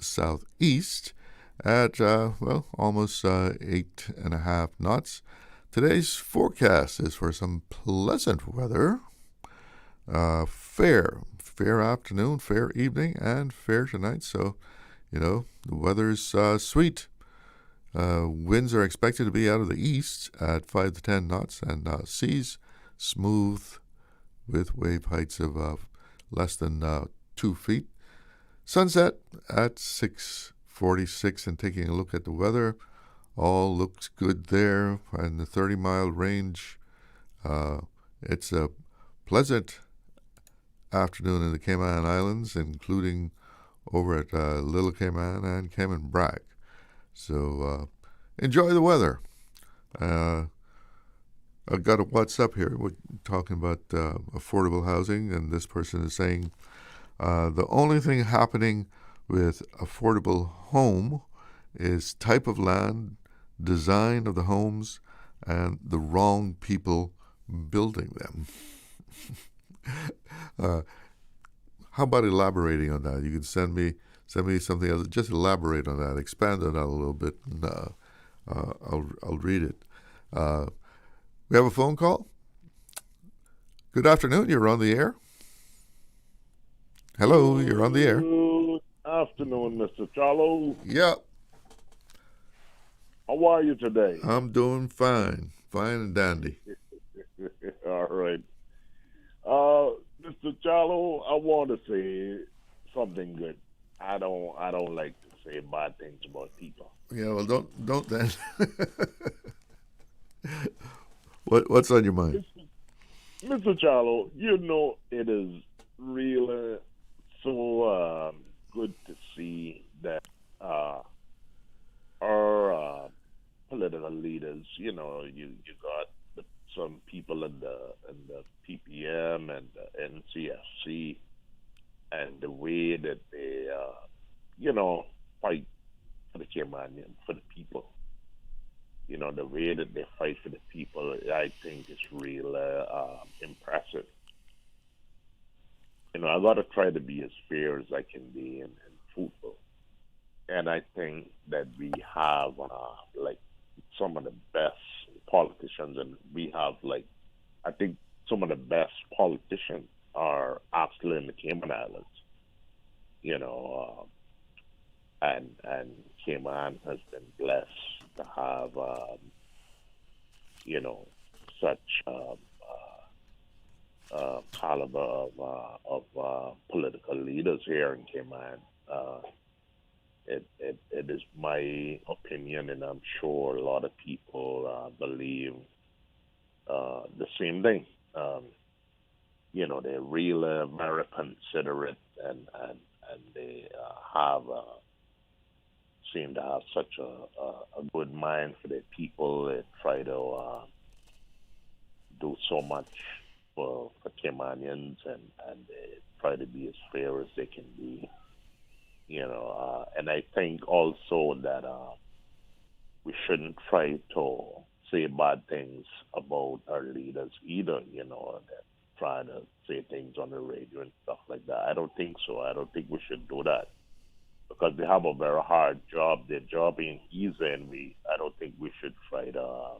at, almost 8.5 knots. Today's forecast is for some pleasant weather. Fair afternoon, fair evening, and fair tonight. So, the weather's sweet. Winds are expected to be out of the east at 5 to 10 knots, and seas smooth with wave heights of less than 2 feet. Sunset at 6:46, and taking a look at the weather, all looks good there in the 30-mile range. It's a pleasant afternoon in the Cayman Islands, including over at Little Cayman and Cayman Brac. So enjoy the weather. I've got a WhatsApp here. We're talking about affordable housing, and this person is saying the only thing happening with affordable home is type of land, design of the homes, and the wrong people building them. How about elaborating on that? You can send me something else. Just elaborate on that. Expand on that a little bit, and I'll read it. We have a phone call. Good afternoon. You're on the air. Hello. You're on the air. Good afternoon, Mr. Charlo. Yeah. How are you today? I'm doing fine and dandy. All right. Mr. Mr. Charlo, I want to say something good. I don't like to say bad things about people. Yeah, well, don't then. What's on your mind? Mr. Charlo, you know it is really so good to see that our political leaders, you got some people in the PPM and the NCFC, and the way that they, fight for the Caymanian, for the people. The way that they fight for the people, I think is really impressive. I got to try to be as fair as I can be and fruitful. And I think that we have, some of the best politicians, and we have, I think some of the best politicians are actually in the Cayman Islands. And Cayman has been blessed to have, such caliber of political leaders here in Cayman. It is my opinion, and I'm sure a lot of people believe the same thing. They're really very considerate, and they seem to have such a good mind for their people. They try to do so much for Caymanians, and they try to be as fair as they can be. And I think also that we shouldn't try to say bad things about our leaders either, that try to say things on the radio and stuff like that. I don't think so. I don't think we should do that, because they have a very hard job. Their job ain't easy, and I don't think we should try to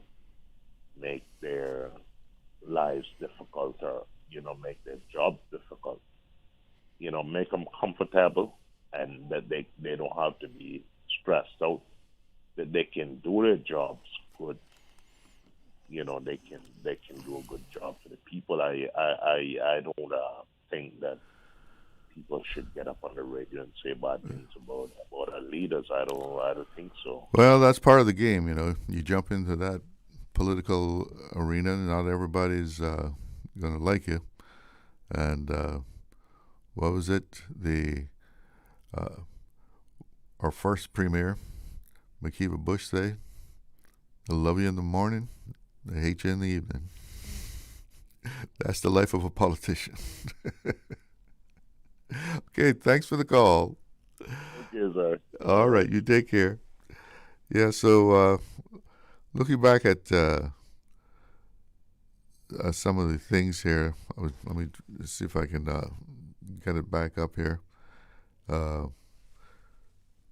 make their lives difficult, or, make their jobs difficult. Make them comfortable, and that they don't have to be stressed out, that they can do their jobs good. They can do a good job for the people. I don't think that people should get up on the radio and say bad things about our leaders. I don't think so. Well, that's part of the game. You jump into that political arena, and not everybody's going to like you. And what was it? Our first premier, Makiba Bush, say, "They'll love you in the morning, they hate you in the evening." That's the life of a politician. Okay, thanks for the call. Okay, sir. All right, you take care. Yeah, so looking back at some of the things here, let me see if I can get it back up here.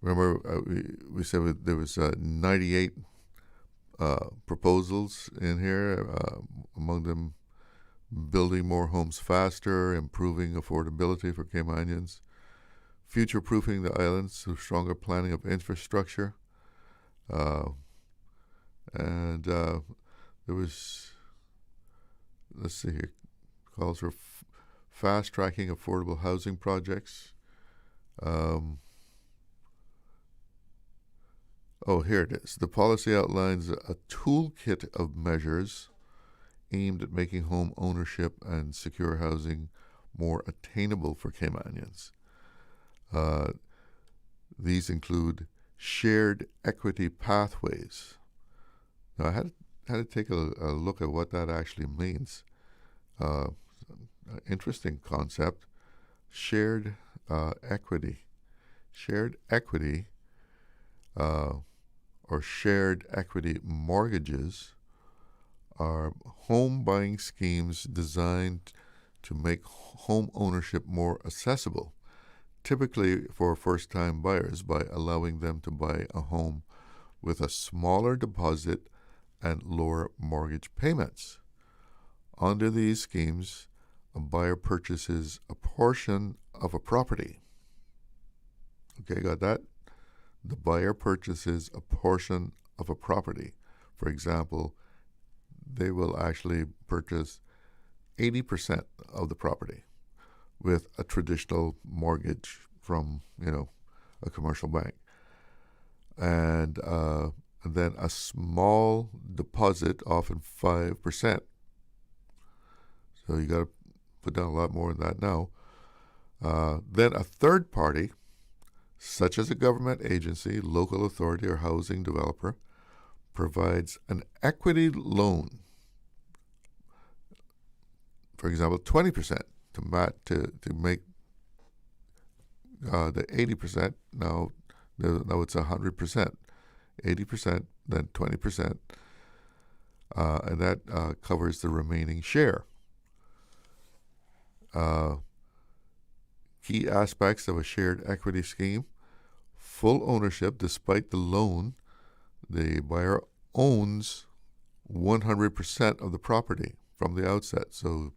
Remember, we said there was 98 proposals in here, among them building more homes faster, improving affordability for Caymanians, future-proofing the islands through stronger planning of infrastructure, and there was, let's see here, calls for fast-tracking affordable housing projects. Here it is. The policy outlines a toolkit of measures aimed at making home ownership and secure housing more attainable for Caymanians. These include shared equity pathways. Now, I had to take a look at what that actually means. Interesting concept. Shared equity. Shared equity or shared equity mortgages are home buying schemes designed to make home ownership more accessible, typically for first-time buyers, by allowing them to buy a home with a smaller deposit and lower mortgage payments. Under these schemes, a buyer purchases a portion of a property. Okay, got that? The buyer purchases a portion of a property. For example, they will actually purchase 80% of the property, with a traditional mortgage from, a commercial bank. And then a small deposit, often 5%. So you got to put down a lot more than that now. Then a third party, such as a government agency, local authority, or housing developer, provides an equity loan. For example, 20% to make the 80%. Now it's 100%. 80%, then 20%, and that covers the remaining share. Key aspects of a shared equity scheme: full ownership. Despite the loan, the buyer owns 100% of the property from the outset. So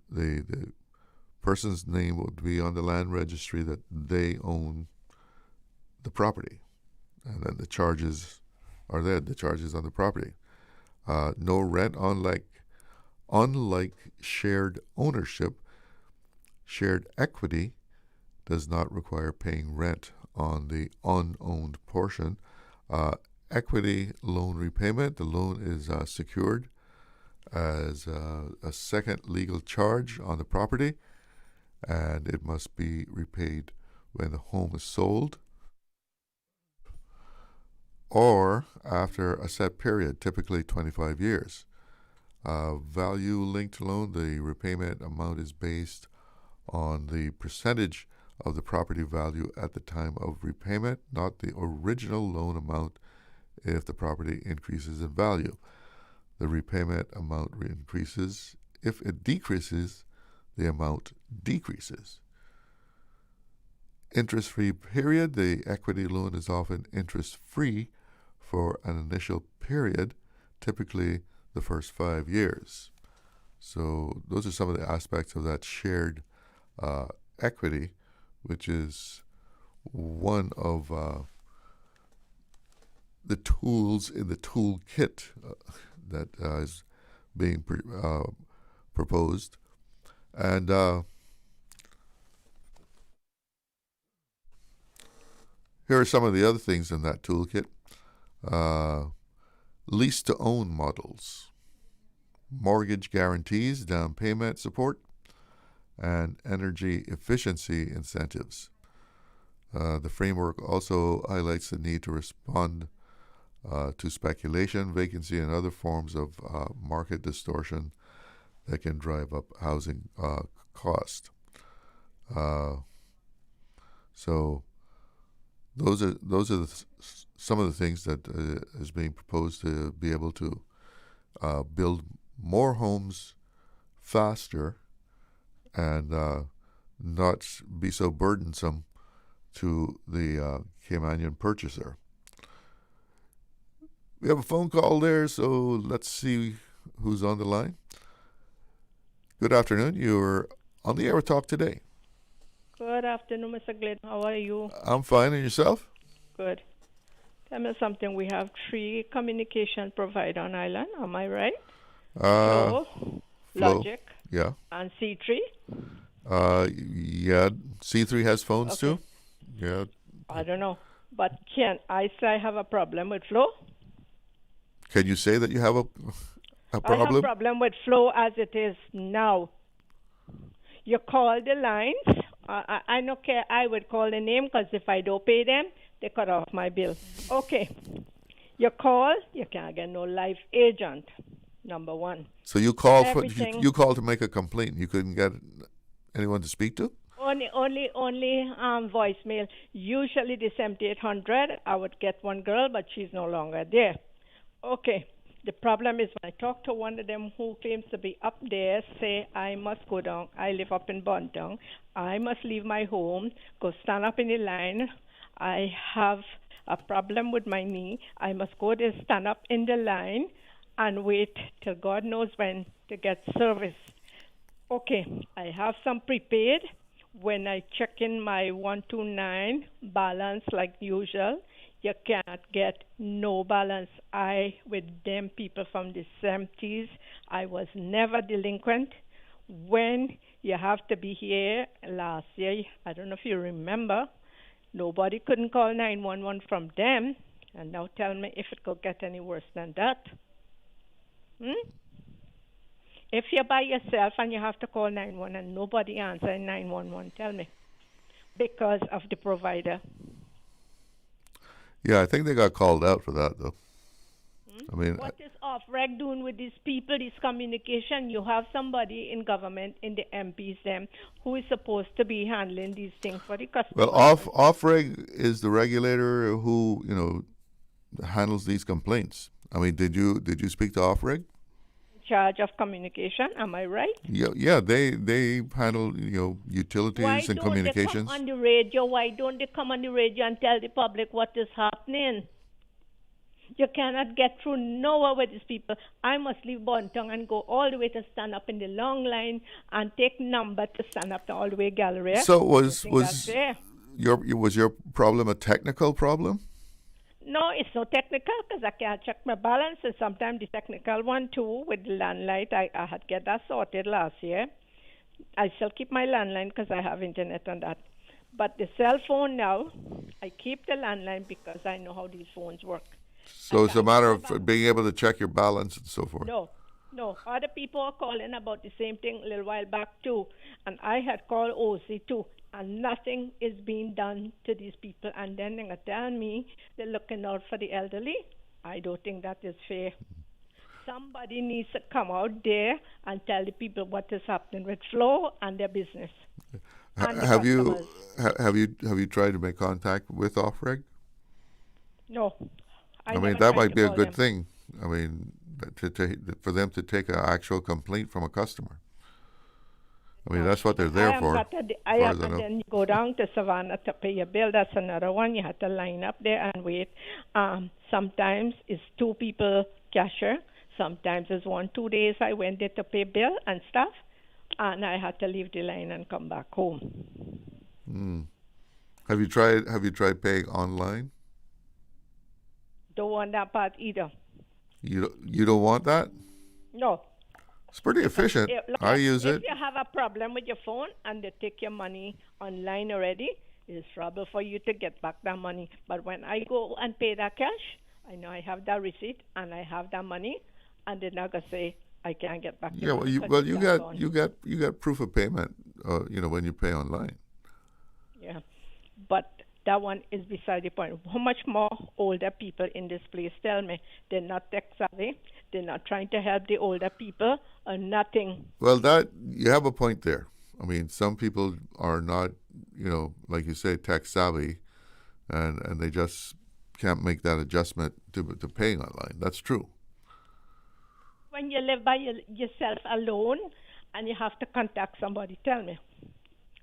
the person's name would be on the land registry that they own the property. And then the charges are there, the charges on the property. No rent, unlike shared ownership. Shared equity does not require paying rent on the unowned portion. Equity loan repayment, the loan is secured as a second legal charge on the property, and it must be repaid when the home is sold or after a set period, typically 25 years. Value-linked loan, the repayment amount is based on the percentage of the property value at the time of repayment, not the original loan amount if the property increases in value. The repayment amount increases. If it decreases, the amount decreases. Interest-free period, the equity loan is often interest-free for an initial period, typically the first 5 years. So those are some of the aspects of that shared equity, which is one of the tools in the toolkit that is being proposed. And here are some of the other things in that toolkit. Lease-to-own models, mortgage guarantees, down payment support, and energy efficiency incentives. The framework also highlights the need to respond to speculation, vacancy, and other forms of market distortion that can drive up housing cost. So those are some of the things that is being proposed to be able to build more homes faster and not be so burdensome to the Caymanian purchaser. We have a phone call there, so let's see who's on the line. Good afternoon. You're on the air with Talk Today. Good afternoon, Mr. Glidden. How are you? I'm fine. And yourself? Good. Tell me something. We have 3 communication providers on island. Am I right? Flow, Logic, yeah, and C3. Yeah. C3 has phones too. Yeah. I don't know, but can I say I have a problem with Flow? Can you say that you have a problem? I have a problem with Flow as it is now. You call the lines. I don't care. I would call the name because if I don't pay them, they cut off my bill. Okay. You call, you can't get no live agent. Number one. So you called you called to make a complaint. You couldn't get anyone to speak to? Only voicemail. Usually the 7800, I would get one girl, but she's no longer there. Okay. The problem is when I talk to one of them who claims to be up there, say I must go down. I live up in Bontown. I must leave my home, go stand up in the line. I have a problem with my knee. I must go there, stand up in the line, and wait till God knows when to get service. Okay, I have some prepaid. When I check in my 129 balance like usual, you can't get no balance. With them people from the 70s, I was never delinquent. when you have to be here last year, I don't know if you remember, nobody couldn't call 911 from them. And now tell me if it could get any worse than that. If you're by yourself and you have to call 911 and nobody answering 911, tell me. Because of the provider. Yeah, I think they got called out for that, though. I mean, what is off-reg doing with these people, this communication? You have somebody in government, in the MPs, them, who is supposed to be handling these things for the customers. well, off-reg is the regulator who, handles these complaints. I mean, did you speak to off-reg? Charge of communication, am I right? Yeah, they handle utilities and communications. Why don't they come on the radio? Why don't they come on the radio and tell the public what is happening? You cannot get through nowhere with these people. I must leave Bontown and go all the way to stand up in the long line and take number to stand up to all the way Galleria. So was your problem a technical problem? No, it's not technical because I can't check my balance, and sometimes the technical one too with the landline. I had get that sorted last year. I still keep my landline because I have internet on that. But the cell phone now, I keep the landline because I know how these phones work. So it's a matter of being able to check your balance and so forth. No. Other people are calling about the same thing a little while back too. And I had called OC too. And nothing is being done to these people. And then they're going to tell me they're looking out for the elderly. I don't think that is fair. Somebody needs to come out there and tell the people what is happening with Flo and their business. Have you tried to make contact with off-reg? No. I mean, that might be a good thing. I mean, for them to take an actual complaint from a customer. I mean, that's what they're there for. And then you go down to Savannah to pay your bill. That's another one. You have to line up there and wait. Sometimes it's 2 people cashier. Sometimes it's 1-2 days. I went there to pay bill and stuff, and I had to leave the line and come back home. Have you tried paying online? Don't want that part either. You don't want that? No. It's pretty efficient. I use it. If you have a problem with your phone and they take your money online already, it's trouble for you to get back that money. But when I go and pay that cash, I know I have that receipt and I have that money, and they're not gonna say I can't get back. Yeah, you got proof of payment. When you pay online. Yeah, but that one is beside the point. How much more older people in this place tell me they're not tech savvy? They're not trying to help the older people or nothing. Well, that you have a point there. I mean, some people are not, like you say, tech savvy, and they just can't make that adjustment to paying online. That's true. When you live by yourself alone and you have to contact somebody, tell me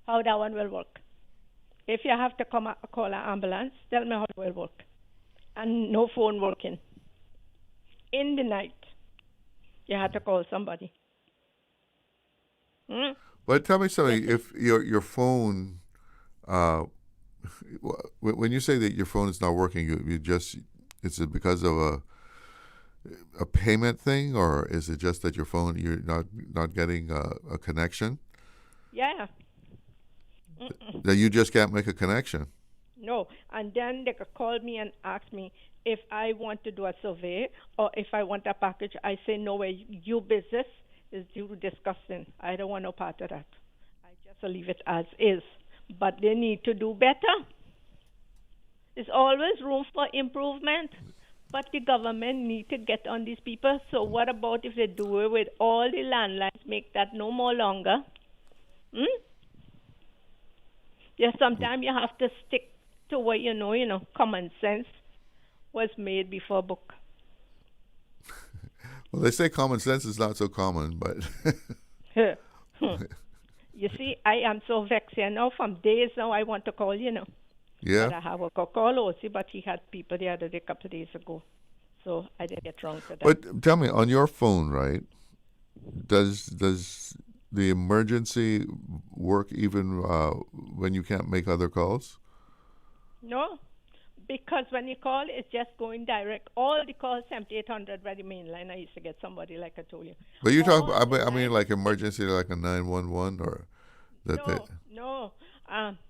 how that one will work. If you have to call an ambulance, tell me how it will work. And no phone working. In the night, you have to call somebody. But tell me something. If your phone, when you say that your phone is not working, is it because of a payment thing, or is it just that your phone you're not getting a connection? Yeah. That you just can't make a connection. No, and then they could call me and ask me if I want to do a survey or if I want a package. I say, no way, your business is you discussing. I don't want no part of that. I just leave it as is. But they need to do better. There's always room for improvement. But the government need to get on these people. So what about if they do it with all the landlines, make that no more longer? Yeah, sometimes you have to stick to what you know, common sense was made before book. Well, they say common sense is not so common, but... You see, I am so vexed here now. From days now, I want to call, Yeah. But I have a call OC, but he had people the other day, a couple of days ago. So I didn't get wrong to that. But tell me, on your phone, right, does the emergency work even when you can't make other calls? No, Because when you call, it's just going direct. All the calls 7800 by the main line. I used to get somebody like I told you. But you talk. All the I mean, line- like emergency, like a 911 or that. No.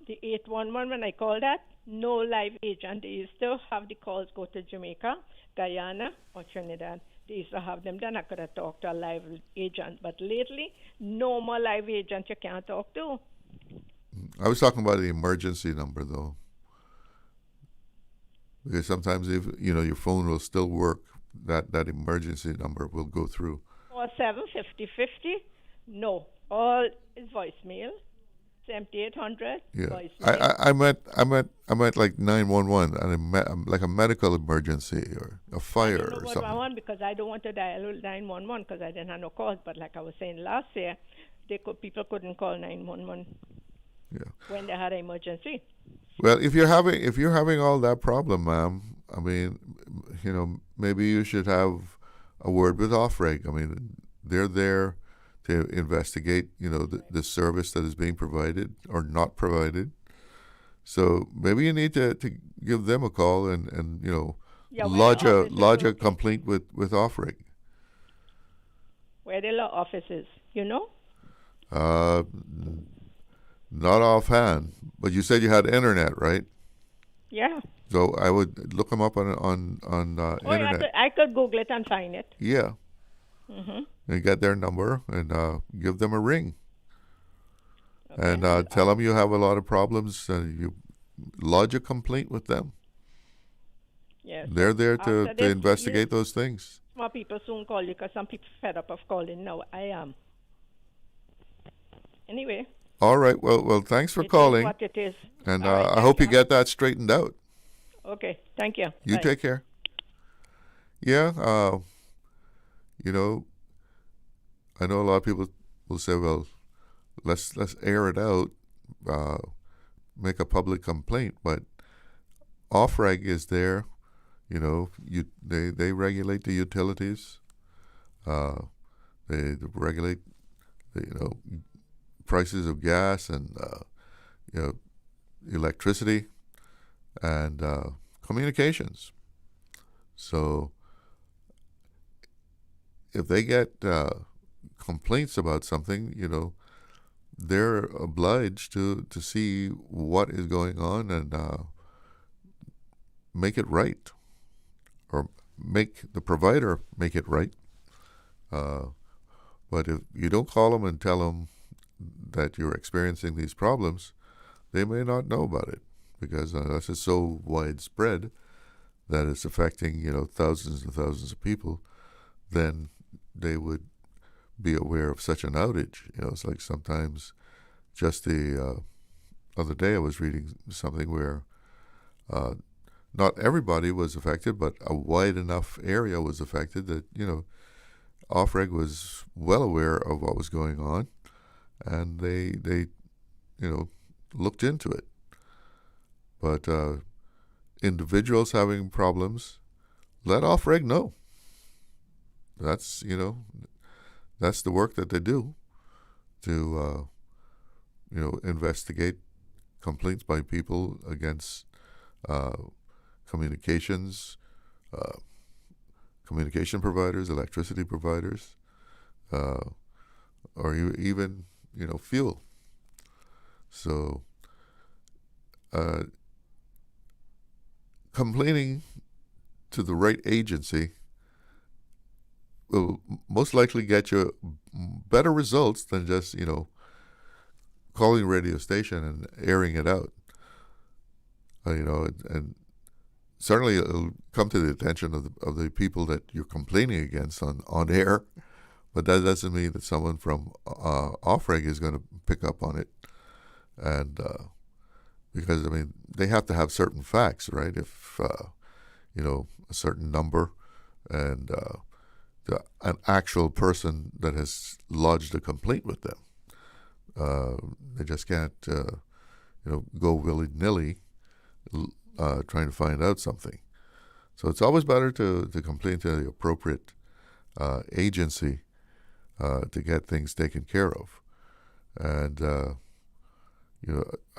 The 811, when I call that, no live agent. They used to have the calls go to Jamaica, Guyana, or Trinidad. They used to have them. Then I could have talked to a live agent. But lately, no more live agent you can't talk to. I was talking about the emergency number, though. Because sometimes if your phone will still work, that emergency number will go through. 475050? No. All is voicemail. 7800 Yeah. voicemail. I meant like 911 and like a medical emergency or a fire or What something. I want, because I don't want to dial 911 because I didn't have no calls. But like I was saying last year, people couldn't call 911 when they had an emergency. Well, if you're having all that problem, ma'am, I mean, maybe you should have a word with Offreg. I mean, they're there to investigate, the service that is being provided or not provided. So maybe you need to give them a call and lodge a complaint with Offreg. Where the law office is, Not offhand, but you said you had internet, right? Yeah. So I would look them up on internet. I could Google it and find it. Yeah. Mm-hmm. And get their number and give them a ring. Okay. And tell them you have a lot of problems and you lodge a complaint with them. Yes. They're there to investigate those things. More people soon call you because some people fed up of calling now. I am. Anyway. All right. Well, thanks for calling. Is what it is. And right, I hope you get that straightened out. Okay. Thank you. You Bye. take care. Yeah. I know a lot of people will say, well, let's air it out, make a public complaint. But Offreg is there. They regulate the utilities. They regulate prices of gas and electricity and communications. So if they get complaints about something, they're obliged to see what is going on and make it right, or make the provider make it right. But if you don't call them and tell them that you're experiencing these problems, they may not know about it because this is so widespread that it's affecting thousands and thousands of people. Then they would be aware of such an outage. It's like sometimes just the other day I was reading something where not everybody was affected, but a wide enough area was affected that Offreg was well aware of what was going on, and they looked into it. But individuals having problems, let Offreg know. That's that's the work that they do to investigate complaints by people against communication providers, electricity providers, or even fuel. So complaining to the right agency will most likely get you better results than just calling a radio station and airing it out. And certainly it'll come to the attention of the people that you're complaining against on air, but that doesn't mean that someone from Offreg is going to pick up on it. And because they have to have certain facts, right? If a certain number and an actual person that has lodged a complaint with them, they just can't go willy-nilly trying to find out something. So it's always better to complain to the appropriate agency to get things taken care of. And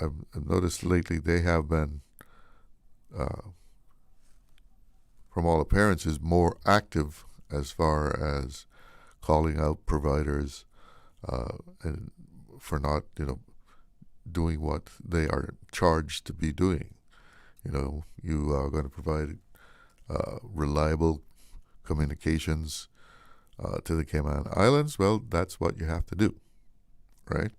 I've noticed lately they have been from all appearance, is more active as far as calling out providers and for not, doing what they are charged to be doing. You are going to provide reliable communications to the Cayman Islands. Well, that's what you have to do, right?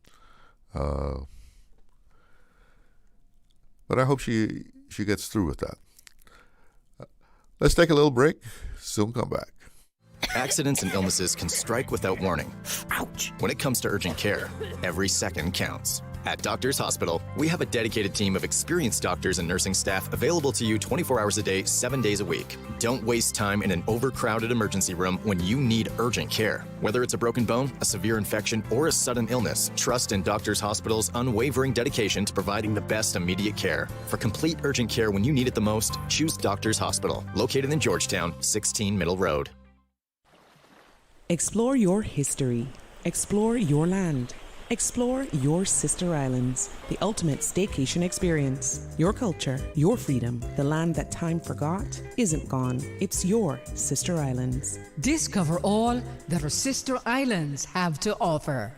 But I hope she gets through with that. Let's take a little break. Soon come back. Accidents and illnesses can strike without warning. Ouch! When it comes to urgent care, every second counts. At Doctors Hospital, we have a dedicated team of experienced doctors and nursing staff available to you 24 hours a day, 7 days a week. Don't waste time in an overcrowded emergency room when you need urgent care. Whether it's a broken bone, a severe infection, or a sudden illness, trust in Doctors Hospital's unwavering dedication to providing the best immediate care. For complete urgent care when you need it the most, choose Doctors Hospital, located in Georgetown, 16 Middle Road. Explore your history. Explore your land. Explore your sister islands, the ultimate staycation experience. Your culture, your freedom, the land that time forgot isn't gone. It's your sister islands. Discover all that our sister islands have to offer.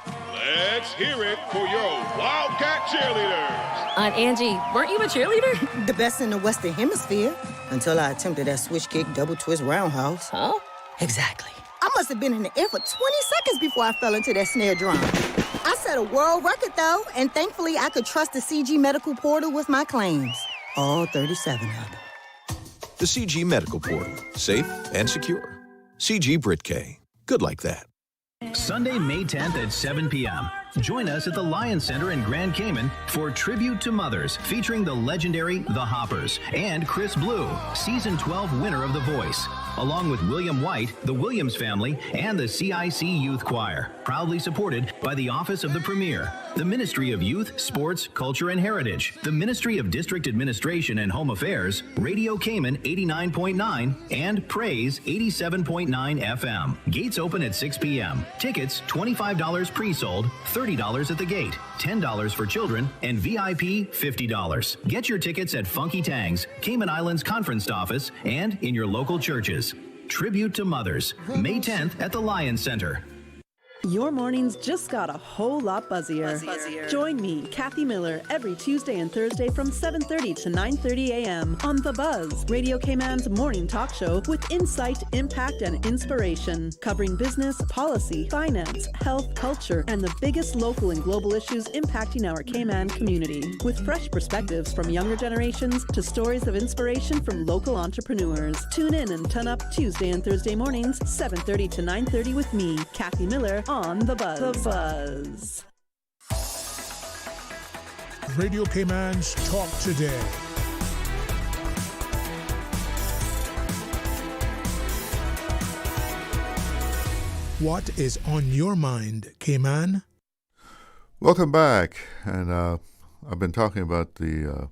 Let's hear it for your Wildcat cheerleaders. Aunt Angie, weren't you a cheerleader? The best in the Western Hemisphere, until I attempted that switch kick, double twist roundhouse. Huh? Exactly. I must have been in the air for 20 seconds before I fell into that snare drum. I set a world record, though, and thankfully I could trust the CG Medical Portal with my claims. All 37 of them. The CG Medical Portal. Safe and secure. CG Brit-K. Good like that. Sunday, May 10th at 7 p.m. Join us at the Lion Center in Grand Cayman for Tribute to Mothers, featuring the legendary The Hoppers and Chris Blue, Season 12 winner of The Voice, along with William White, the Williams family, and the CIC Youth Choir, proudly supported by the Office of the Premier, the Ministry of Youth, Sports, Culture, and Heritage, the Ministry of District Administration and Home Affairs, Radio Cayman 89.9, and Praise 87.9 FM. Gates open at 6 p.m. Tickets $25 pre-sold, $30 at the gate, $10 for children, and VIP $50. Get your tickets at Funky Tang's, Cayman Islands Conference Office, and in your local churches. Tribute to Mothers, May 10th at the Lion Center. Your mornings just got a whole lot buzzier. Join me, Kathy Miller, every Tuesday and Thursday from 7:30 to 9:30 a.m. on The Buzz, Radio Cayman's morning talk show with insight, impact, and inspiration, covering business, policy, finance, health, culture, and the biggest local and global issues impacting our Cayman community, with fresh perspectives from younger generations to stories of inspiration from local entrepreneurs. Tune in and turn up Tuesday and Thursday mornings, 7:30 to 9:30 with me, Kathy Miller, on The Buzz. The Buzz. Radio Cayman's Talk Today. What is on your mind, Cayman? Welcome back. And I've been talking about the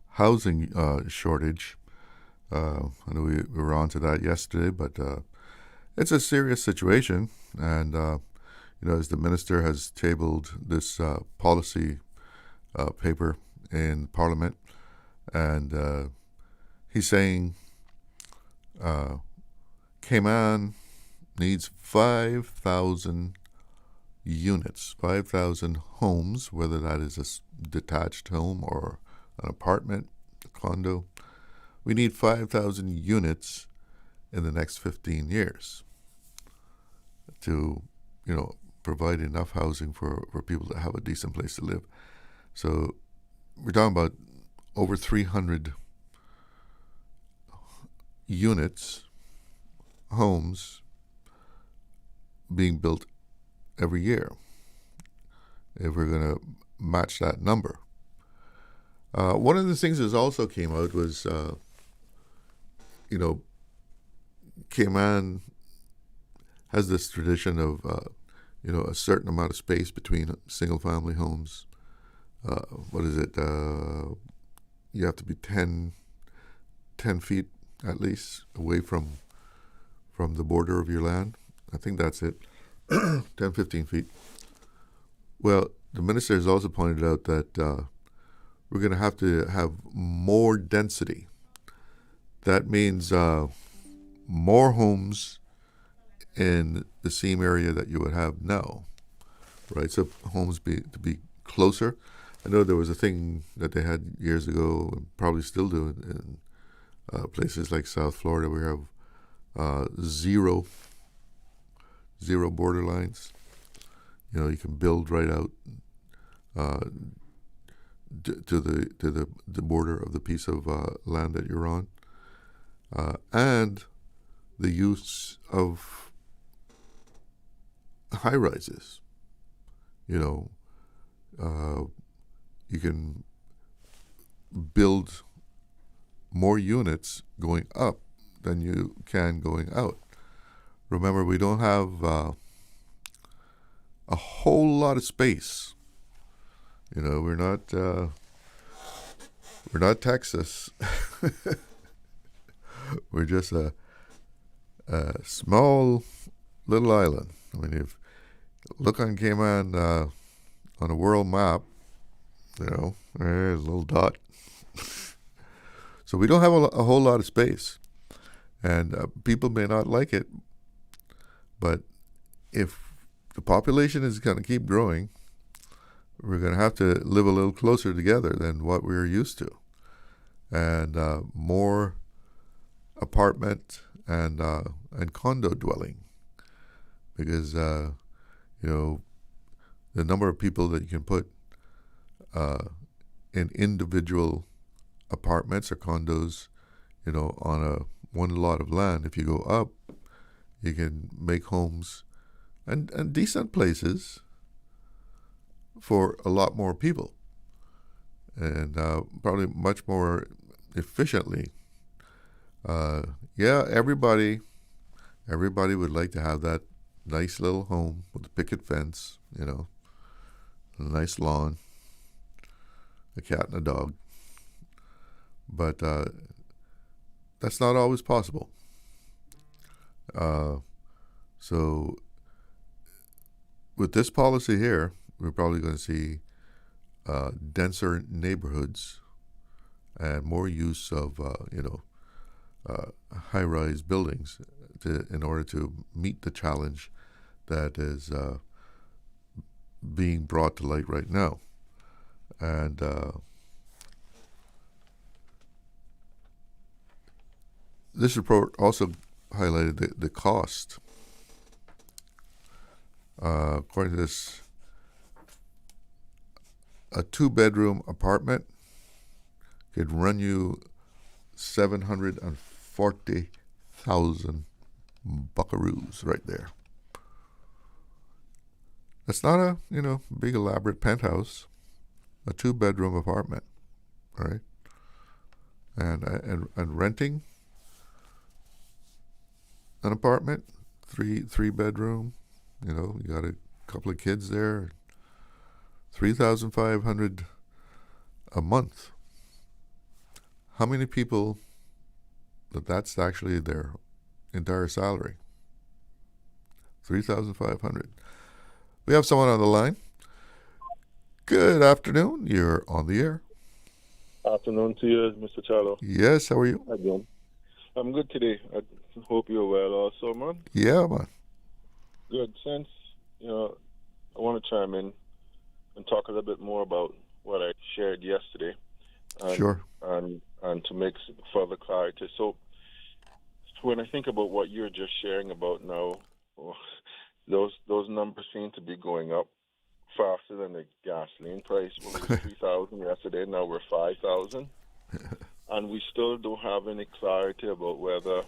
housing shortage. I know we were on to that yesterday, but it's a serious situation. And as the minister has tabled this policy paper in Parliament, and he's saying Cayman needs 5,000 units, 5,000 homes, whether that is a detached home or an apartment, a condo. We need 5,000 units in the next 15 years to, provide enough housing for people to have a decent place to live. So we're talking about over 300 units, homes, being built every year if we're going to match that number. One of the things that also came out was, Cayman has this tradition of, a certain amount of space between single-family homes. What is it? You have to be 10 feet at least away from the border of your land. I think that's it, 10, 15 feet. Well, the minister has also pointed out that we're going to have more density. that means more homes in the same area that you would have now, right? So homes to be closer. I know there was a thing that they had years ago, and probably still do in places like South Florida. We have zero border lines. You know, you can build right out to the border of the piece of land that you're on, and the use of high rises. You know, you can build more units going up than you can going out. Remember, we don't have a whole lot of space. You know, we're not Texas. We're just a small little island. I mean, if you look on Cayman on a world map, you know, there's a little dot. So we don't have a whole lot of space, and people may not like it, but if the population is going to keep growing, we're going to have to live a little closer together than what we're used to, and more apartment and condo dwelling, because you know, the number of people that you can put in individual apartments or condos, you know, on one lot of land. If you go up, you can make homes and decent places for a lot more people, and probably much more efficiently. Yeah, everybody would like to have that nice little home with a picket fence, you know, a nice lawn, a cat and a dog. But that's not always possible. So with this policy here, we're probably going to see denser neighborhoods and more use of high-rise buildings in order to meet the challenge that is being brought to light right now. And this report also highlighted the cost. According to this, a 2-bedroom apartment could run you $740,000 buckaroos right there. That's not a big elaborate penthouse, a 2-bedroom apartment, right? And renting an apartment, three bedroom, you got a couple of kids there, $3,500 a month. How many people that's actually their entire salary? $3,500. We have someone on the line. Good afternoon. You're on the air. Afternoon to you, Mr. Charlo. Yes, how are you? Again. I'm good today. I hope you're well also, man. Yeah, man. Good. Since, I want to chime in and talk a little bit more about what I shared yesterday. Sure. And to make further clarity. So when I think about what you're just sharing about now, those numbers seem to be going up faster than the gasoline price. It was 3,000 yesterday, now we're 5,000. And we still don't have any clarity about whether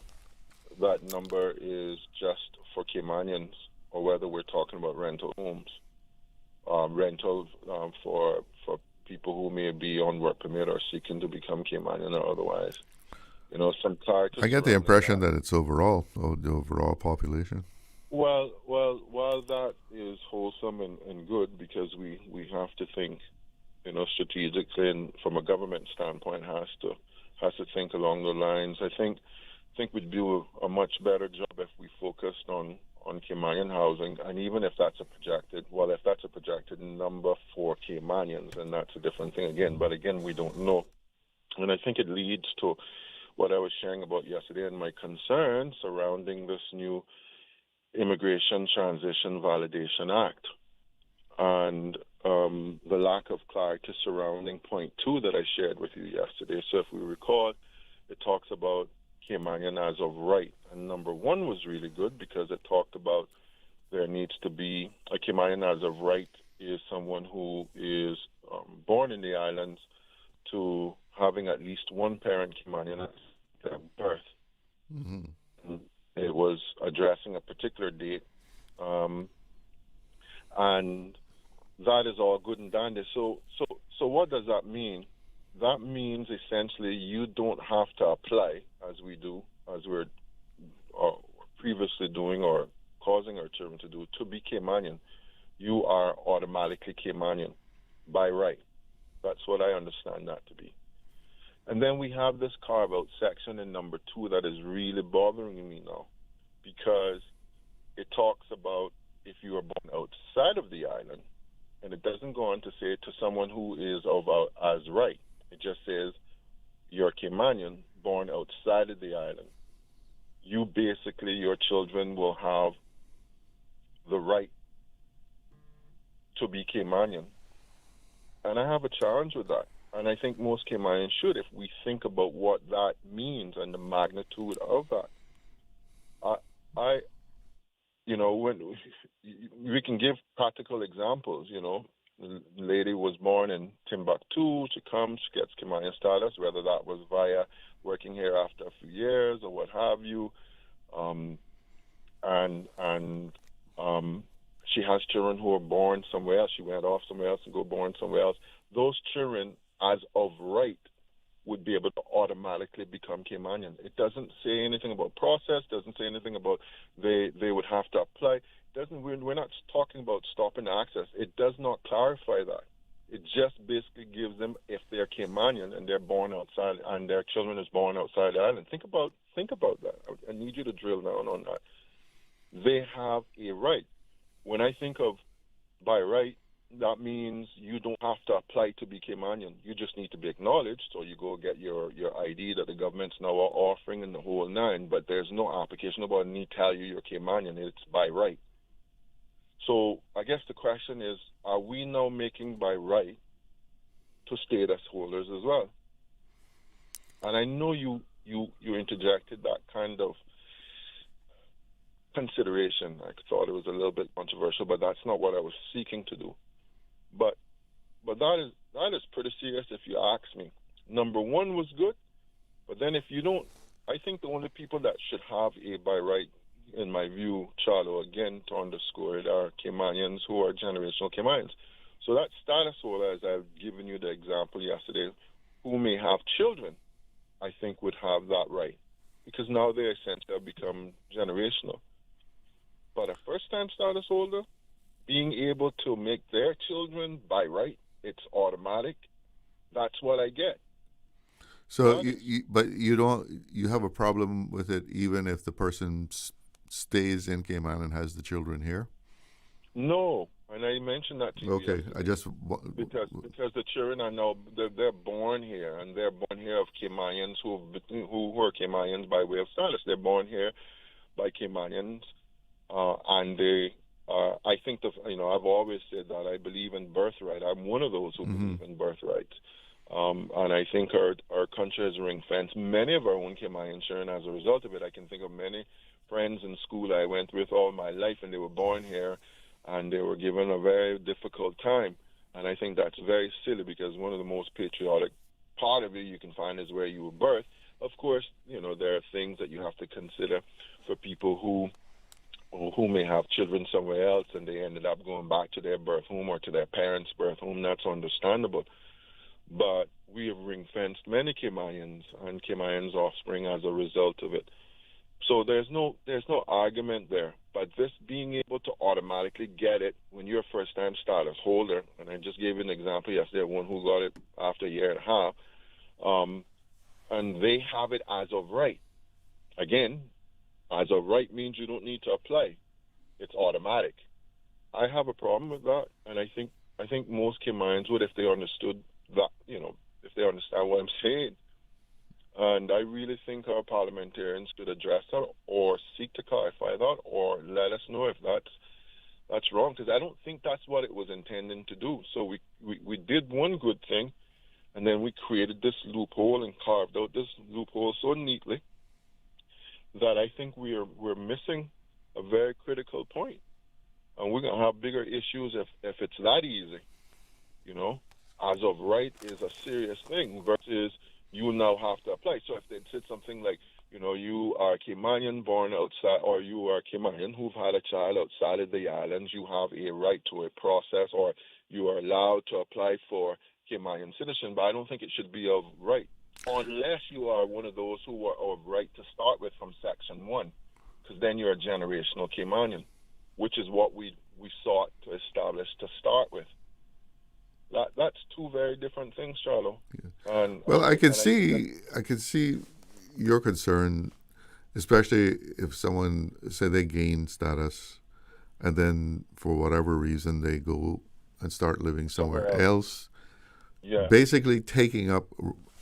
that number is just for Caymanians or whether we're talking about rental homes, rentals for people who may be on work permit or seeking to become Caymanian or otherwise. Some clarity. I get the impression that it's overall, the overall population. Well, while that is wholesome and good, because we have to think, strategically, and from a government standpoint, has to think along the lines. I think we'd do a much better job if we focused on Caymanian housing, and even if that's a projected number for Caymanians, and that's a different thing again. But again, we don't know, and I think it leads to what I was sharing about yesterday and my concern surrounding this new Immigration Transition Validation Act and the lack of clarity surrounding point 2 that I shared with you yesterday. So if we recall, it talks about Caymanian as of right. And number 1 was really good because it talked about there needs to be a Caymanian as of right is someone who is born in the islands to having at least one parent Caymanian at birth. Mm-hmm. It was addressing a particular date, and that is all good and dandy. So what does that mean? That means essentially you don't have to apply, as we do, as we're previously doing or causing our children to do, to be Caymanian. You are automatically Caymanian by right. That's what I understand that to be. And then we have this carve-out section in number 2 that is really bothering me now, because it talks about if you are born outside of the island, and it doesn't go on to say to someone who is of as right. It just says you're Caymanian born outside of the island. You basically, your children will have the right to be Caymanian. And I have a challenge with that. And I think most Caymanians should, if we think about what that means and the magnitude of that. When we can give practical examples, the lady was born in Timbuktu, she comes, she gets Caymanian status, whether that was via working here after a few years or what have you. She has children who are born somewhere else. She went off somewhere else and go born somewhere else. Those children, as of right, would be able to automatically become Caymanian. It doesn't say anything about process, doesn't say anything about they would have to apply. We're not talking about stopping access. It does not clarify that. It just basically gives them, if they're Caymanian and they're born outside and their children is born outside the island. Think about that. I need you to drill down on that. They have a right. When I think of by right, that means you don't have to apply to be Caymanian. You just need to be acknowledged, so you go get your ID that the government's now offering in the whole 9, but there's no application about need to tell you you're Caymanian. It's by right. So I guess the question is, are we now making by right to status holders as well? And I know you interjected that kind of consideration. I thought it was a little bit controversial, but that's not what I was seeking to do. But that is pretty serious if you ask me. Number 1 was good, but then if you don't, I think the only people that should have a by right, in my view, Charlo, again, to underscore it, are Caymanians who are generational Caymanians. So that status holder, as I've given you the example yesterday, who may have children, I think would have that right, because now they essentially have become generational. But a first-time status holder, being able to make their children by right, it's automatic. That's what I get. So, you have a problem with it even if the person stays in Cayman and has the children here? No, and I mentioned that to you. Okay, because the children are now they're born here, and they're born here of Caymanians who are Caymanians by way of status. They're born here by Caymanians, and they. I think I've always said that I believe in birthright. I'm one of those who believe in birthright. And I think our country has ring-fenced many of our own Caymanian children as a result of it. I can think of many friends in school I went with all my life, and they were born here, and they were given a very difficult time. And I think that's very silly, because one of the most patriotic part of it you can find is where you were birthed. Of course, there are things that you have to consider for people who may have children somewhere else and they ended up going back to their birth home or to their parents' birth home. That's understandable. But we have ring-fenced many Caymanians and Caymanians' offspring as a result of it. So there's no argument there. But this being able to automatically get it when you're a first-time status holder, and I just gave you an example yesterday, one who got it after a year and a half, and they have it as of right. Again, as of right means you don't need to apply. It's automatic. I have a problem with that, and I think most Caymanians would, if they understood that, if they understand what I'm saying. And I really think our parliamentarians should address that or seek to clarify that or let us know if that's wrong, because I don't think that's what it was intending to do. So we did one good thing, and then we created this loophole and carved out this loophole so neatly that I think we're missing a very critical point. And we're going to have bigger issues if it's that easy. You know, as of right is a serious thing versus you now have to apply. So if they said something like, you know, you are a Caymanian born outside, or you are a Caymanian who've had a child outside of the islands, you have a right to a process, or you are allowed to apply for Caymanian citizenship. But I don't think it should be of right, unless you are one of those who are of right to start with from Section 1, because then you're a generational Caymanian, which is what we sought to establish to start with. That's two very different things, Charlo. Yeah. Well, I can see your concern, especially if someone say they gain status, and then for whatever reason they go and start living somewhere else. Yeah. Basically taking up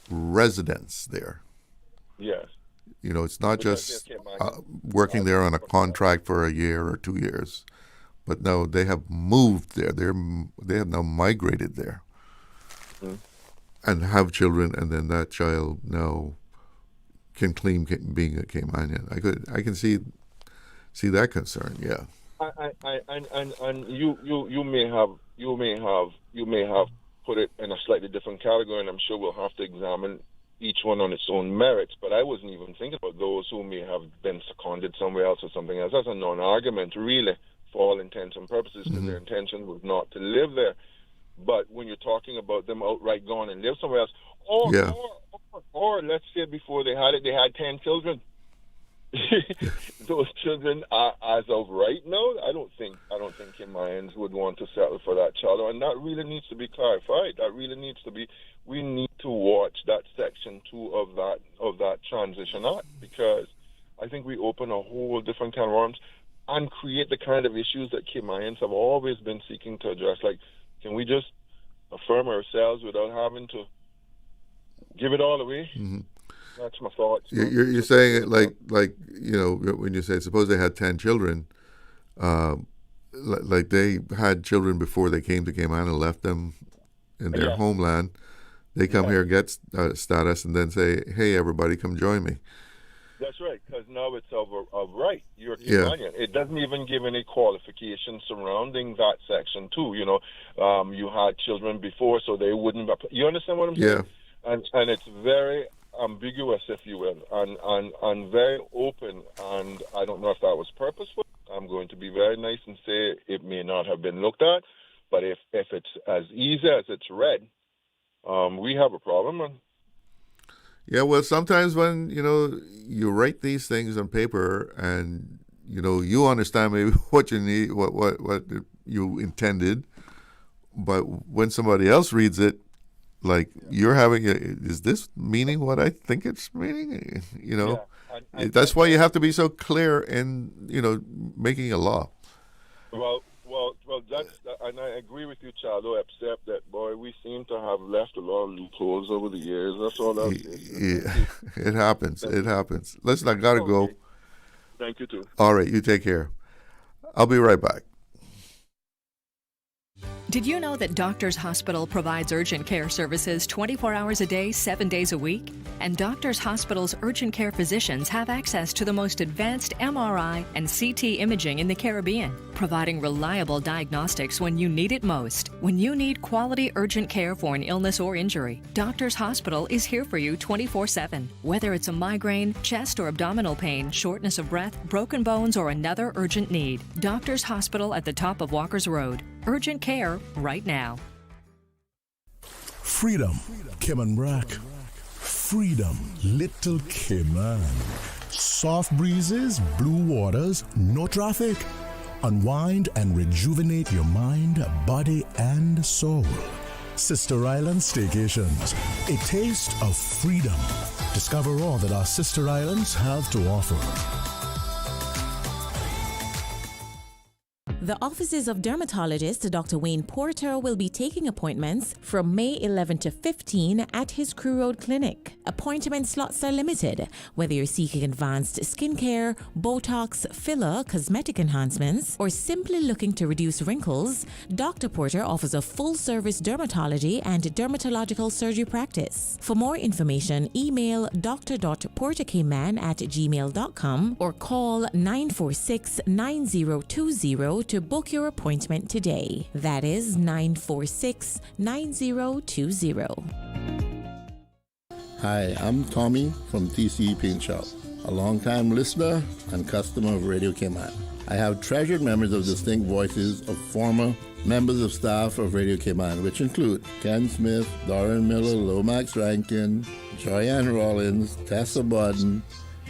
residence there. Yes. You know, it's not just working there on a contract for a year or 2 years. But no, they have moved there. They have now migrated there, and have children, and then that child now can claim being a Caymanian. I can see that concern. Yeah. And you may have put it in a slightly different category, and I'm sure we'll have to examine each one on its own merits. But I wasn't even thinking about those who may have been seconded somewhere else or something else. That's a non-argument, really, for all intents and purposes, because their intention was not to live there. But when you're talking about them outright going and live somewhere else, or let's say before they had 10 children. Those children are, as of right now, I don't think Caymanians would want to settle for that child, and that really needs to be clarified. We need to watch that Section 2 of that Transition Act, because I think we open a whole different can of worms and create the kind of issues that Caymanians have always been seeking to address. Like, can we just affirm ourselves without having to give it all away? Mm-hmm. That's my thoughts. You're saying it like you know, when you say suppose they had 10 children, like they had children before they came to Cayman and left them in their homeland. They come here, get status, and then say, "Hey, everybody, come join me." That's right, because now it's of right. You're a Caymanian. It doesn't even give any qualifications surrounding that Section 2. You know, you had children before, so they wouldn't. You understand what I'm saying? Yeah. And it's very ambiguous, if you will, and very open. And I don't know if that was purposeful. I'm going to be very nice and say it may not have been looked at. But if it's as easy as it's read, we have a problem. Yeah, well, sometimes when, you know, you write these things on paper and, you know, you understand maybe what you need, what you intended, but when somebody else reads it, like you're having, is this meaning what I think it's meaning? You know, that's why you have to be so clear in, you know, making a law. Well, and I agree with you, Charlo, except that, boy, we seem to have left a lot of loopholes over the years. That's all that is. Yeah, it happens. It happens. Listen, I got to go. Thank you, too. All right, you take care. I'll be right back. Did you know that Doctors Hospital provides urgent care services 24 hours a day, 7 days a week? And Doctors Hospital's urgent care physicians have access to the most advanced MRI and CT imaging in the Caribbean, providing reliable diagnostics when you need it most. When you need quality urgent care for an illness or injury, Doctors Hospital is here for you 24/7. Whether it's a migraine, chest or abdominal pain, shortness of breath, broken bones, or another urgent need, Doctors Hospital at the top of Walker's Road. Urgent care right now. Freedom, Cayman Brack. Freedom, Little Cayman. Soft breezes, blue waters, no traffic. Unwind and rejuvenate your mind, body, and soul. Sister Island Staycations, a taste of freedom. Discover all that our sister islands have to offer. The offices of dermatologist Dr. Wayne Porter will be taking appointments from May 11 to 15 at his Crew Road Clinic. Appointment slots are limited. Whether you're seeking advanced skincare, Botox, filler, cosmetic enhancements, or simply looking to reduce wrinkles, Dr. Porter offers a full-service dermatology and dermatological surgery practice. For more information, email dr.porterkman@gmail.com or call 946-9020 to book your appointment today. That is 946-9020. Hi, I'm Tommy from TCE Paint Shop, a longtime listener and customer of Radio Cayman. I have treasured memories of distinct voices of former members of staff of Radio Cayman, which include Ken Smith, Doran Miller, Lomax Rankin, Joyanne Rollins, Tessa Bodden,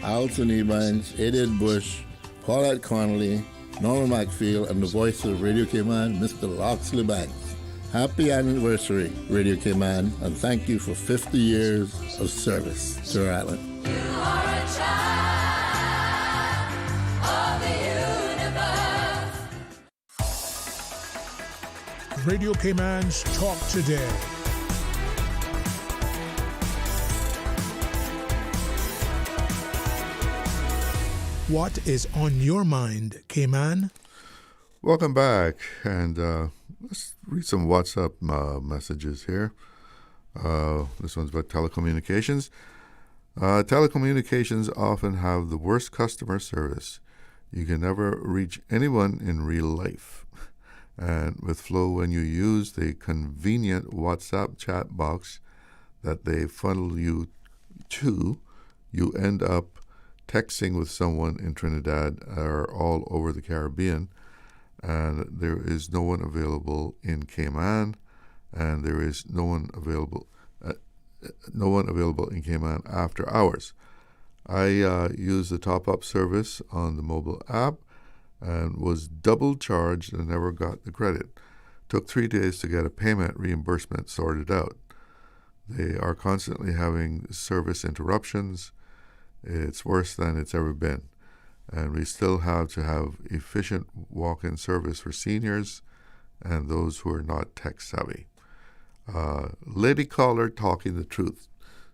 Alton Ebanks, Edith Bush, Paulette Connolly, Norman Macfield, and the voice of Radio Cayman, Mr. Loxley Banks. Happy anniversary, Radio Cayman, and thank you for 50 years of service to our island. You are a child of the universe. Radio Cayman's Talk Today. What is on your mind, Cayman? Welcome back, and let's read some WhatsApp messages here. This one's about telecommunications. Telecommunications often have the worst customer service. You can never reach anyone in real life. And with Flow, when you use the convenient WhatsApp chat box that they funnel you to, you end up texting with someone in Trinidad or all over the Caribbean, and there is no one available in Cayman, and there is no one available in Cayman after hours. I used the top-up service on the mobile app and was double charged and never got the credit. Took 3 days to get a payment reimbursement sorted out. They are constantly having service interruptions. It's worse than it's ever been. And we still have to have efficient walk-in service for seniors and those who are not tech savvy. Lady caller talking the truth.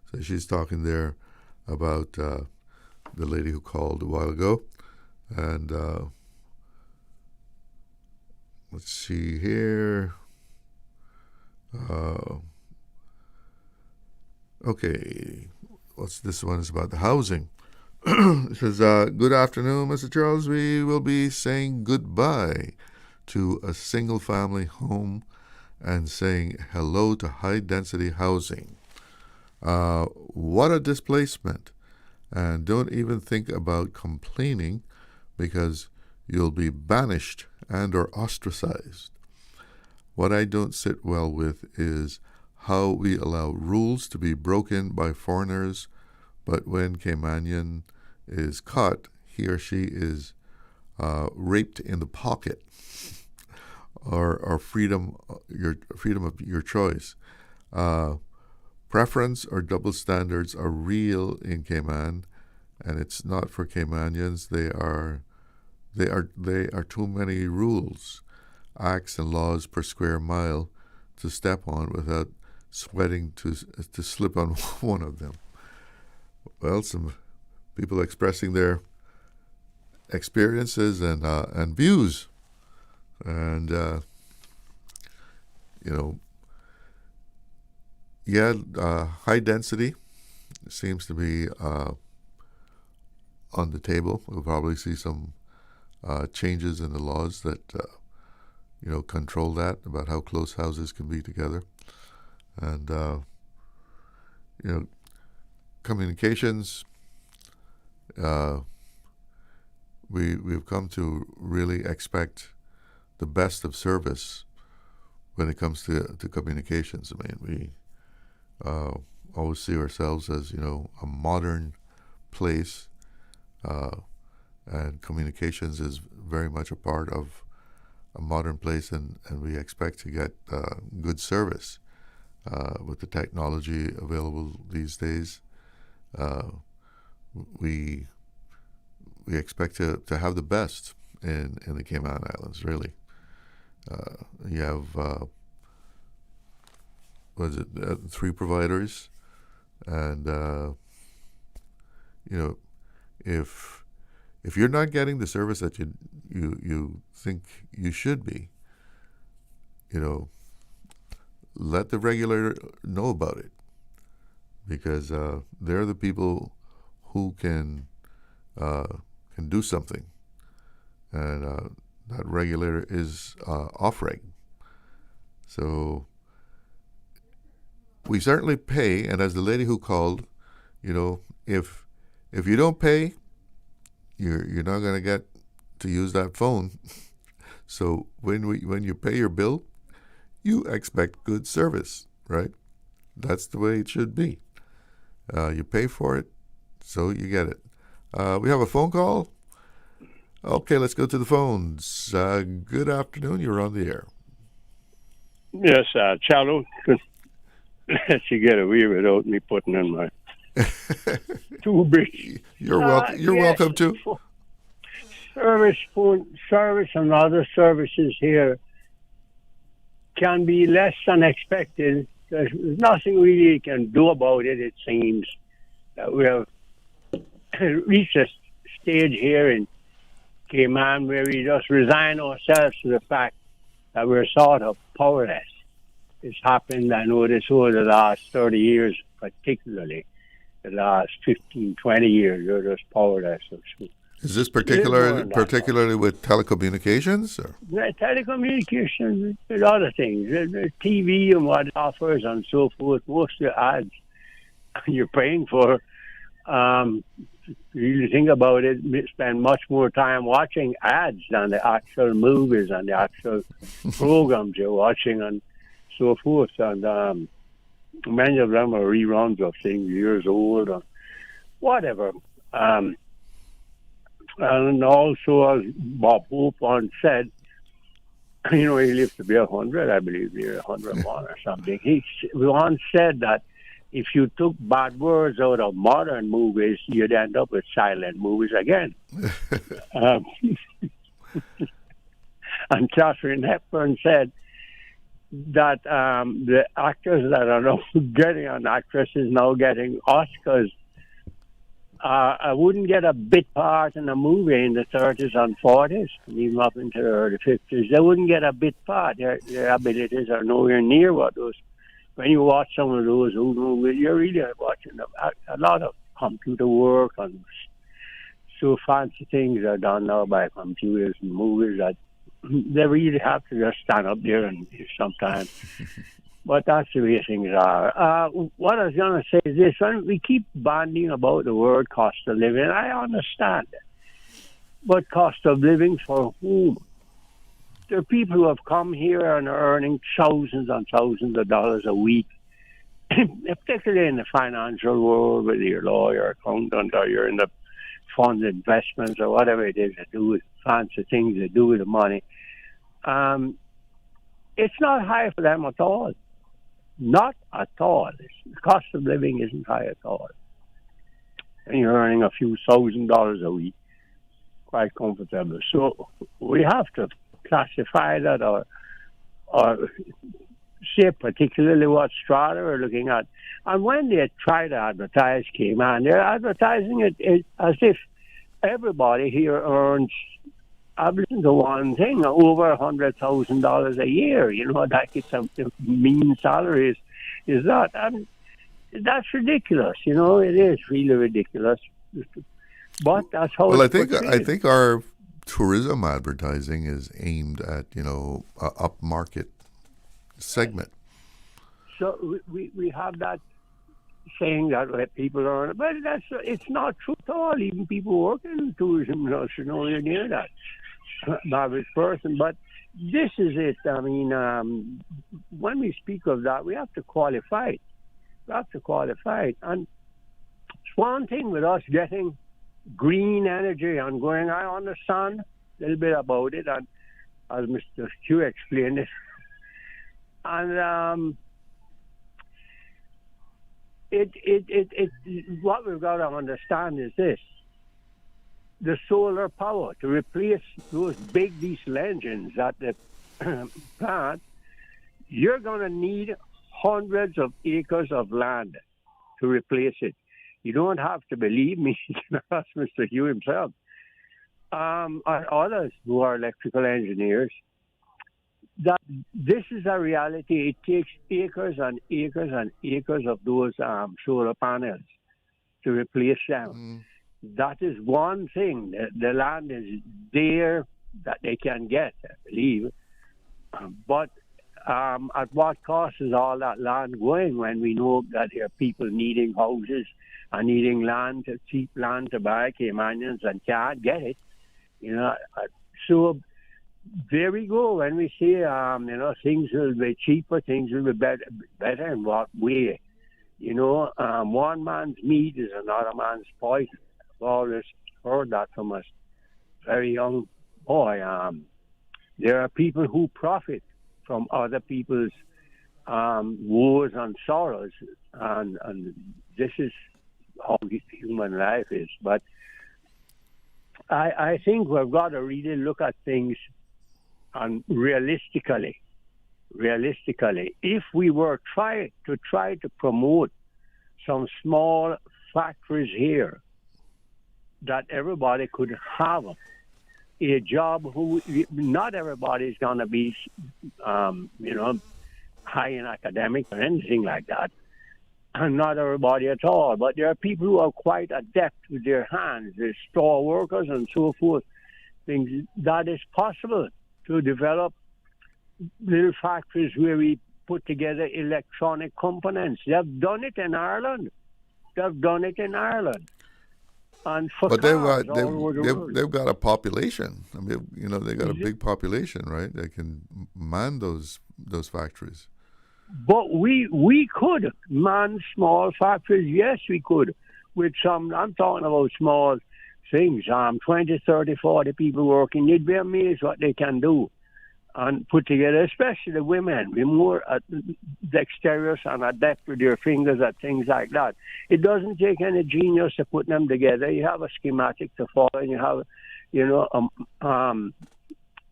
So she's talking there about the lady who called a while ago. And let's see here. Okay. This one is about the housing. It says, good afternoon, Mr. Charles. We will be saying goodbye to a single-family home and saying hello to high-density housing. What a displacement. And don't even think about complaining because you'll be banished and or ostracized. What I don't sit well with is how we allow rules to be broken by foreigners, but when Caymanian is caught, he or she is raped in the pocket, or freedom of your choice. Preference or double standards are real in Cayman, and it's not for Caymanians. They are too many rules, acts, and laws per square mile to step on without sweating to slip on one of them. Well, some people expressing their experiences and views, and high density seems to be on the table. We'll probably see some changes in the laws that control that, about how close houses can be together. And communications, we've come to really expect the best of service when it comes to communications. I mean, we always see ourselves as a modern place, and communications is very much a part of a modern place, and we expect to get good service. With the technology available these days, we expect to have the best in the Cayman Islands, really. You have, three providers, and if you're not getting the service that you think you should be, let the regulator know about it, because they're the people who can do something, and that regulator is OFREG. So we certainly pay, and as the lady who called, if you don't pay, you're not going to get to use that phone. So when you pay your bill, you expect good service, right? That's the way it should be. You pay for it, so you get it. We have a phone call. Okay, let's go to the phones. Good afternoon. You're on the air. Yes, Charlo, could let you get away without me putting in my too big. You're welcome. You're welcome to. Service and other services here can be less than expected. There's nothing really you can do about it. It seems that we have reached a stage here in Cayman where we just resign ourselves to the fact that we're sort of powerless. It's happened, I noticed, over the last 30 years, particularly the last 15, 20 years, we're just powerless. Is this particularly with telecommunications? Or? Telecommunications, a lot of things. The TV and what it offers and so forth, most of the ads you're paying for, you think about it, spend much more time watching ads than the actual movies and the actual programs you're watching and so forth. And many of them are reruns of things years old or whatever. And also, as Bob Hope once said, he lived to be 100, I believe, near 101 or something. He once said that if you took bad words out of modern movies, you'd end up with silent movies again. And Catherine Hepburn said that the actors that are now getting, an actress is now getting Oscars. I wouldn't get a bit part in a movie in the 30s and 40s, even up into the early 50s. They wouldn't get a bit part. Their abilities are nowhere near what those. When you watch some of those movies, you're really watching a lot of computer work and so fancy things are done now by computers and movies that they really have to just stand up there and sometimes. But that's the way things are. What I was going to say is this. When we keep banding about the word cost of living, I understand it. But cost of living for whom? There are people who have come here and are earning thousands and thousands of dollars a week, particularly in the financial world, whether you're a lawyer, accountant, or you're in the fund investments or whatever it is to do with fancy things to do with the money. It's not high for them at all. Not at all. The cost of living isn't high at all. And you're earning a few $1,000s a week, quite comfortable. So we have to classify that or say particularly what strata we're looking at. And when they try to advertise Cayman, they're advertising it as if everybody here earns, I've listened to one thing, over $100,000 a year. That it's the mean salary is that. And that's ridiculous. It is really ridiculous. But that's how. Well, I think our tourism advertising is aimed at a upmarket segment. So we have that saying that people earn, but it's not true at all. Even people working in tourism should know you're near that average person. But this is it. I mean, when we speak of that, we have to qualify it. And it's one thing with us getting green energy and going, I understand a little bit about it, and as Mr. Q explained it. And what we've got to understand is this. the solar power to replace those big diesel engines at the plant, you're going to need hundreds of acres of land to replace it. You don't have to believe me. You can ask Mr. Hugh himself. And others who are electrical engineers, that this is a reality. It takes acres and acres and acres of those solar panels to replace them. That is one thing. The land is there that they can get, I believe. But at what cost is all that land going when we know that there are people needing houses and needing land, cheap land to buy Caymanians and can't get it? You know, so there we go. When we say, things will be cheaper, things will be better in what way? You know, one man's meat is another man's poison. I've always heard that from a very young boy. There are people who profit from other people's woes and sorrows, and this is how human life is. But I think we've got to really look at things and realistically. If we were try to promote some small factories here that everybody could have a job, not everybody is going to be, high in academics or anything like that, and not everybody at all. But there are people who are quite adept with their hands. There's store workers and so forth. Things that is possible to develop little factories where we put together electronic components. They've done it in Ireland. And for but cars all over the world. they've got a population. I mean, they got a big population, right? They can man those factories. But we could man small factories. Yes, we could. With some, I'm talking about small things. 20, 30, 40 people working. You'd be amazed what they can do and put together, especially the women. Be more dexterous and adept with their fingers at things like that. It doesn't take any genius to put them together. You have a schematic to follow, and you have,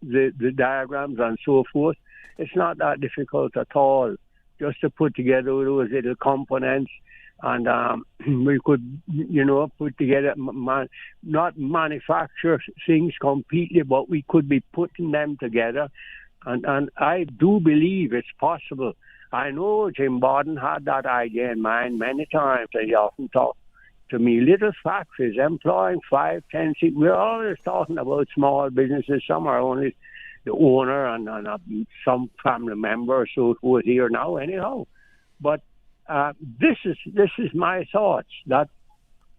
the diagrams and so forth. It's not that difficult at all, just to put together those little components. And we could, put together, not manufacture things completely, but we could be putting them together. And I do believe it's possible. I know Jim Borden had that idea in mind many times, and he often talked to me. Little factories employing 5, 10 people. We're always talking about small businesses. Some are only the owner and some family member or so forth here now anyhow. But this is my thoughts, that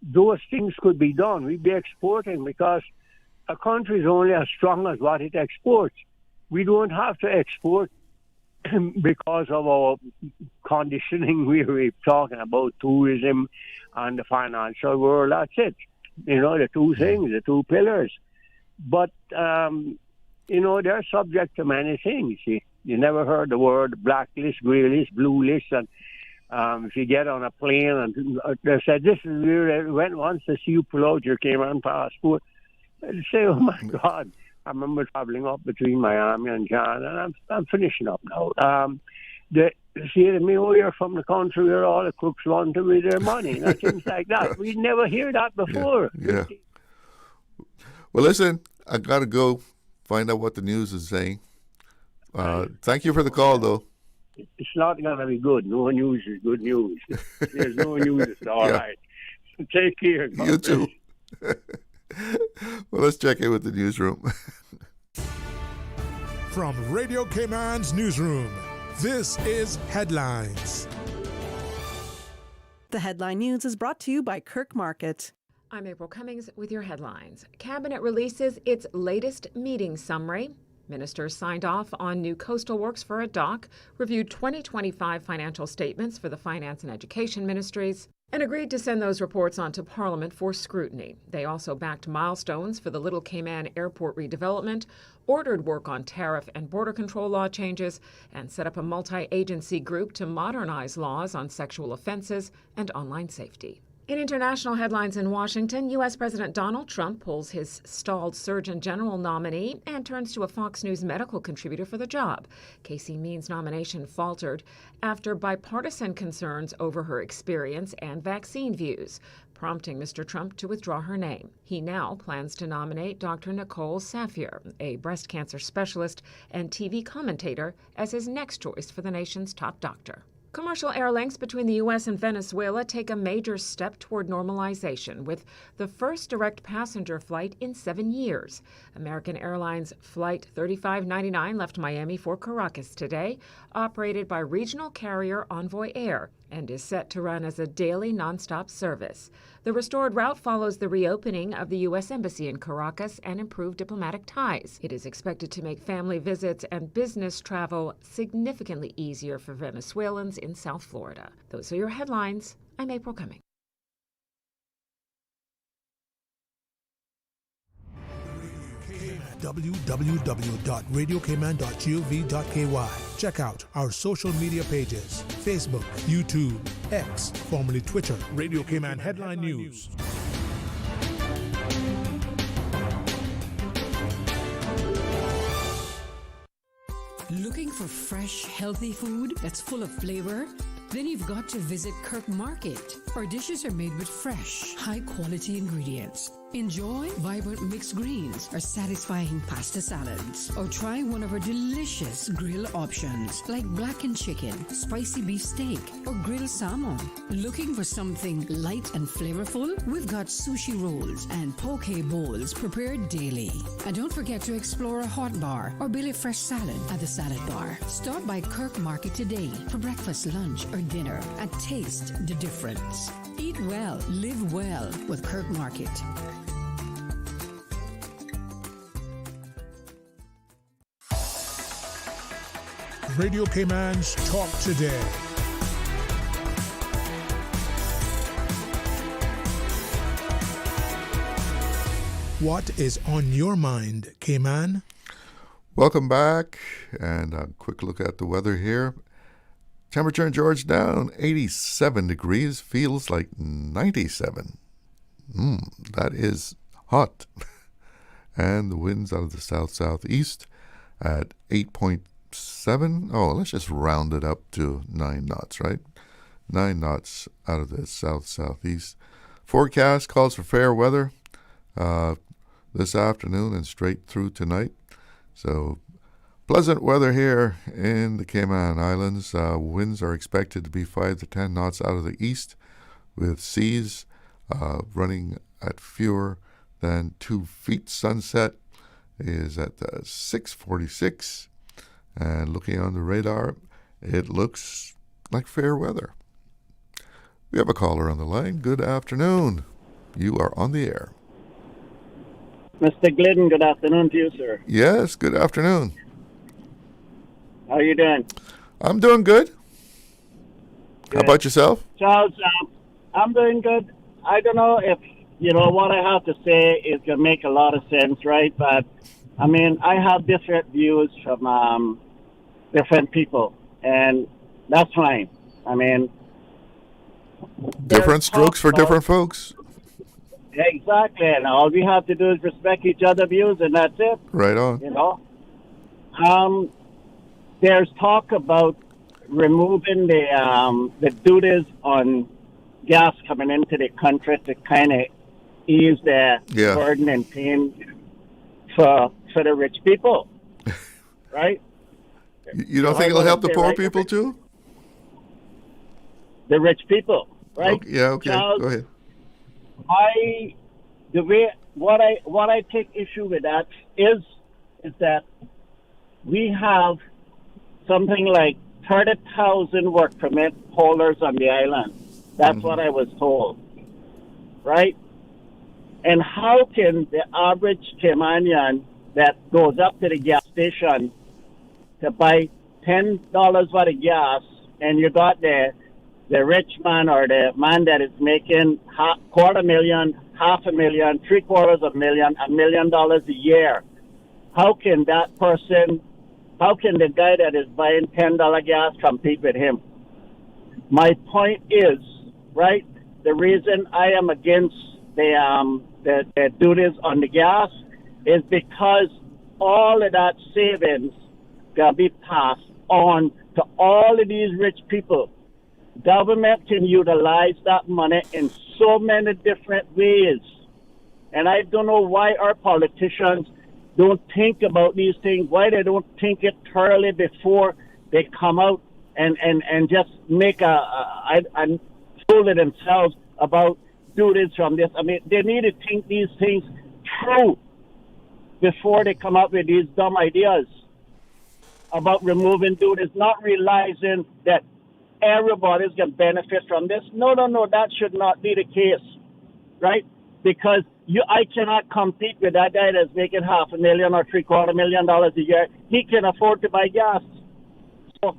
those things could be done. We'd be exporting, because a country is only as strong as what it exports. We don't have to export because of our conditioning. We're talking about tourism and the financial world. That's it. The two things, the two pillars. But, they're subject to many things. You never heard the word blacklist, grey list, blue list, and if you get on a plane and they said, this is where I went once to see you pull out your Cayman passport, I'd say, oh my God. I remember traveling up between Miami and John, and I'm finishing up now. They say to me, oh, you're from the country where all the crooks run to with their money, and things like that. We'd never hear that before. Yeah. Well, listen, I got to go find out what the news is saying. Thank you for the call, though. It's not going to be good. No news is good news. There's no news. It's all right. Take care. God You too. Well, let's check in with the newsroom. From Radio Cayman's newsroom, this is Headlines. The headline news is brought to you by Kirk Market. I'm April Cummings with your headlines. Cabinet releases its latest meeting summary. Ministers signed off on new coastal works for a dock, reviewed 2025 financial statements for the Finance and Education Ministries, and agreed to send those reports on to Parliament for scrutiny. They also backed milestones for the Little Cayman Airport redevelopment, ordered work on tariff and border control law changes, and set up a multi-agency group to modernize laws on sexual offenses and online safety. In international headlines in Washington, U.S. President Donald Trump pulls his stalled Surgeon General nominee and turns to a Fox News medical contributor for the job. Casey Means' nomination faltered after bipartisan concerns over her experience and vaccine views, prompting Mr. Trump to withdraw her name. He now plans to nominate Dr. Nicole Safier, a breast cancer specialist and TV commentator, as his next choice for the nation's top doctor. Commercial air links between the U.S. and Venezuela take a major step toward normalization, with the first direct passenger flight in 7 years. American Airlines Flight 3599 left Miami for Caracas today, operated by regional carrier Envoy Air, and is set to run as a daily nonstop service. The restored route follows the reopening of the U.S. Embassy in Caracas and improved diplomatic ties. It is expected to make family visits and business travel significantly easier for Venezuelans in South Florida. Those are your headlines. I'm April Cumming. www.radiocayman.gov.ky. Check out our social media pages: Facebook, YouTube, X, formerly Twitter, Radio Cayman Headline News. Looking for fresh, healthy food that's full of flavor? Then you've got to visit Kirk Market. Our dishes are made with fresh, high-quality ingredients. Enjoy vibrant mixed greens or satisfying pasta salads. Or try one of our delicious grill options like blackened chicken, spicy beef steak, or grilled salmon. Looking for something light and flavorful? We've got sushi rolls and poke bowls prepared daily. And don't forget to explore a hot bar or Billy Fresh salad at the salad bar. Stop by Kirk Market today for breakfast, lunch, or dinner and taste the difference. Eat well, live well with Kirk Market. Radio Cayman's Talk Today. What is on your mind, Cayman? Welcome back, and a quick look at the weather here. Temperature in Georgetown, 87 degrees, feels like 97. That is hot. And the winds out of the south-southeast at 8.7. Oh, let's just round it up to 9 knots, right? 9 knots out of the south-southeast. Forecast calls for fair weather this afternoon and straight through tonight. So pleasant weather here in the Cayman Islands. Winds are expected to be 5 to 10 knots out of the east, with seas running at fewer than 2 feet. Sunset is at 6:46, and looking on the radar, it looks like fair weather. We have a caller on the line. Good afternoon. You are on the air. Mr. Glidden, good afternoon to you, sir. Yes, good afternoon. How are you doing? I'm doing good. How about yourself? Charles, I'm doing good. I don't know if, what I have to say is going to make a lot of sense, right? But, I have different views from different people, and that's fine. Different strokes for different folks. Exactly, and all we have to do is respect each other's views, and that's it. Right on. There's talk about removing the duties on gas coming into the country to kind of ease the burden and pain for the rich people, right? You don't think it'll help the poor people too? The rich people, right? Okay. Charles, go ahead. What I take issue with that is that we have something like 30,000 work permit holders on the island. That's what I was told, right? And how can the average Caymanian that goes up to the gas station to buy $10 worth of gas, and you got the rich man or the man that is making $250,000, $500,000, $750,000, $1 million a year? How can the guy that is buying $10 gas compete with him? My point is, right, the reason I am against the duties on the gas is because all of that savings gonna be passed on to all of these rich people. Government can utilize that money in so many different ways. And I don't know why our politicians don't think about these things, why they don't think it thoroughly before they come out and just make a fool of themselves about duties from this. I mean, they need to think these things through before they come up with these dumb ideas about removing duties, not realizing that everybody's going to benefit from this. No, that should not be the case, right? Because I cannot compete with that guy that's making $500,000 or $750,000 a year. He can afford to buy gas. So,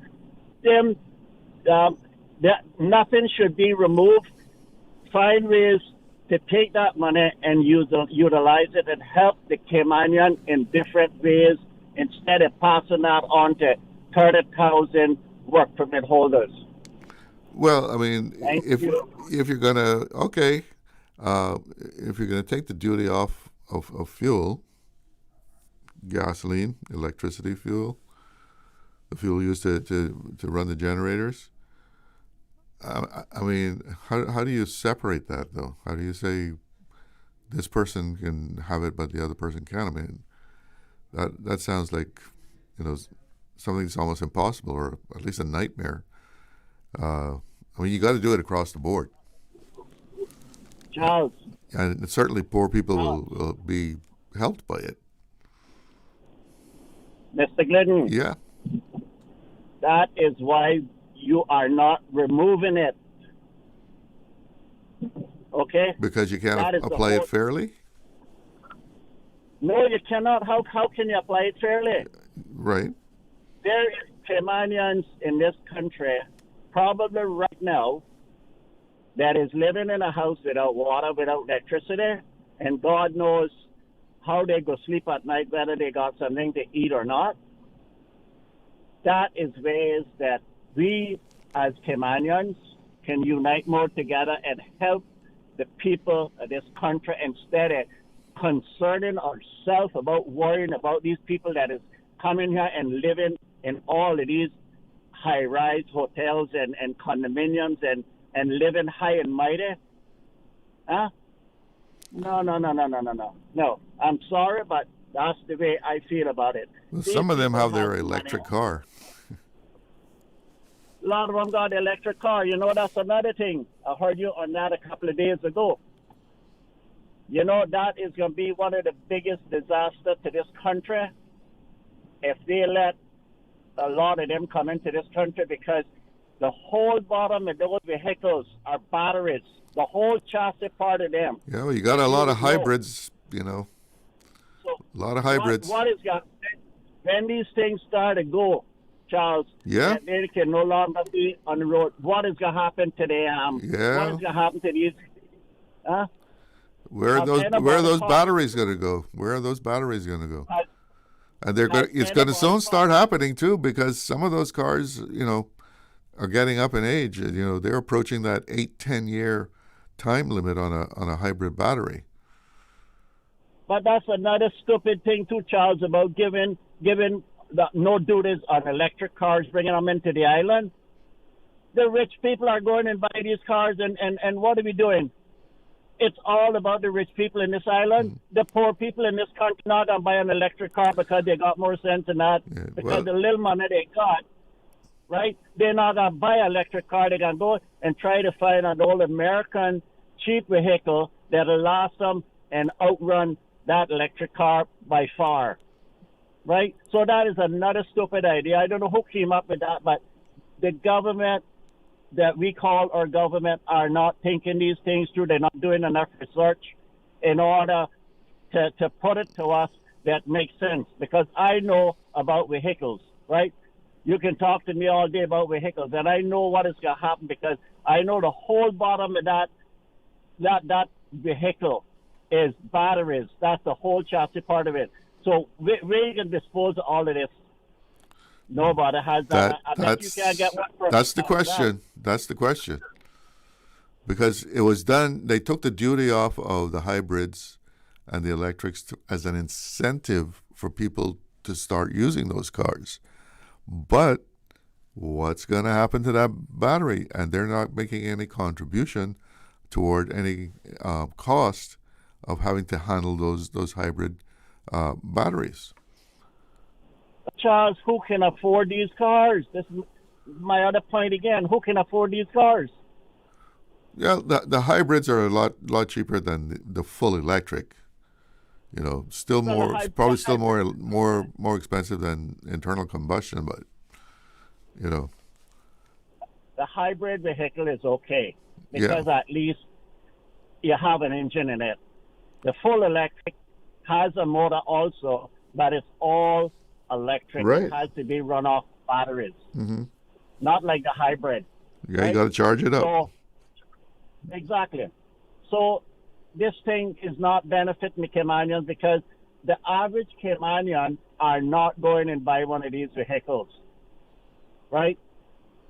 nothing should be removed. Find ways to take that money and utilize it and help the Caymanian in different ways instead of passing that on to 30,000 work permit holders. Well, I mean, if you're gonna if you're gonna take the duty off of fuel, gasoline, electricity fuel, the fuel used to run the generators. I mean, how do you separate that though? How do you say this person can have it but the other person can't? I mean, that sounds like, something that's almost impossible, or at least a nightmare. I mean, you got to do it across the board. Charles. And certainly poor people will be helped by it. Mr. Glidden. Yeah. That is why you are not removing it. Okay? Because you can't apply it fairly? No, you cannot. How can you apply it fairly? Right. There is Caymanians in this country, probably right now, that is living in a house without water, without electricity, and God knows how they go sleep at night, whether they got something to eat or not. That is ways that we as Caymanians can unite more together and help the people of this country instead of concerning ourselves about worrying about these people that is coming here and living in all of these high-rise hotels and condominiums and living high and mighty. Huh? No. No, I'm sorry, but that's the way I feel about it. Well, some of them have their electric car. A lot of them got an electric car. That's another thing. I heard you on that a couple of days ago. That is going to be one of the biggest disasters to this country if they let a lot of them come into this country, because the whole bottom of those vehicles are batteries. The whole chassis part of them. Yeah, well, you got a lot of hybrids, So a lot of hybrids. What is going when these things start to go, Charles? Yeah. They can no longer be on the road. What is going to happen to the Yeah. What is going to happen to these? Where are those batteries going to go? Where are those batteries going to go? And it's going to soon start happening too, because some of those cars, are getting up in age. They're approaching that 8-10 year time limit on a hybrid battery. But that's another stupid thing too, Charles, about giving no duties on electric cars, bringing them into the island. The rich people are going and buying these cars, and what are we doing? It's all about the rich people in this island. The poor people in this country not going to buy an electric car because they got more sense than that. Yeah, because the little money they got, right? They're not going to buy an electric car. They're going to go and try to find an old American cheap vehicle that'll last them and outrun that electric car by far, right? So that is another stupid idea. I don't know who came up with that, but the government that we call our government are not thinking these things through. They're not doing enough research in order to put it to us that makes sense. Because I know about vehicles, right? You can talk to me all day about vehicles, and I know what is going to happen because I know the whole bottom of that vehicle is batteries. That's the whole chassis part of it. So we can dispose of all of this. Nobody has that. I bet you can't get one for that's the question. That's the question. because it was done. They took the duty off of the hybrids and the electrics as an incentive for people to start using those cars. But what's going to happen to that battery? And they're not making any contribution toward any cost of having to handle those hybrid batteries. Charles, who can afford these cars? This is my other point again. Who can afford these cars? Yeah, the hybrids are a lot cheaper than the full electric. You know, still more, probably still more expensive than internal combustion, but you know. The hybrid vehicle is okay because at least you have an engine in it. The full electric has a motor also, but it's all electric. Right. It has to be run off batteries, Mm-hmm. not like the hybrid. Yeah, right? you got to charge it up. So, exactly. So this thing is not benefiting the Caymanians because the average Caymanian are not going and buy one of these vehicles, right?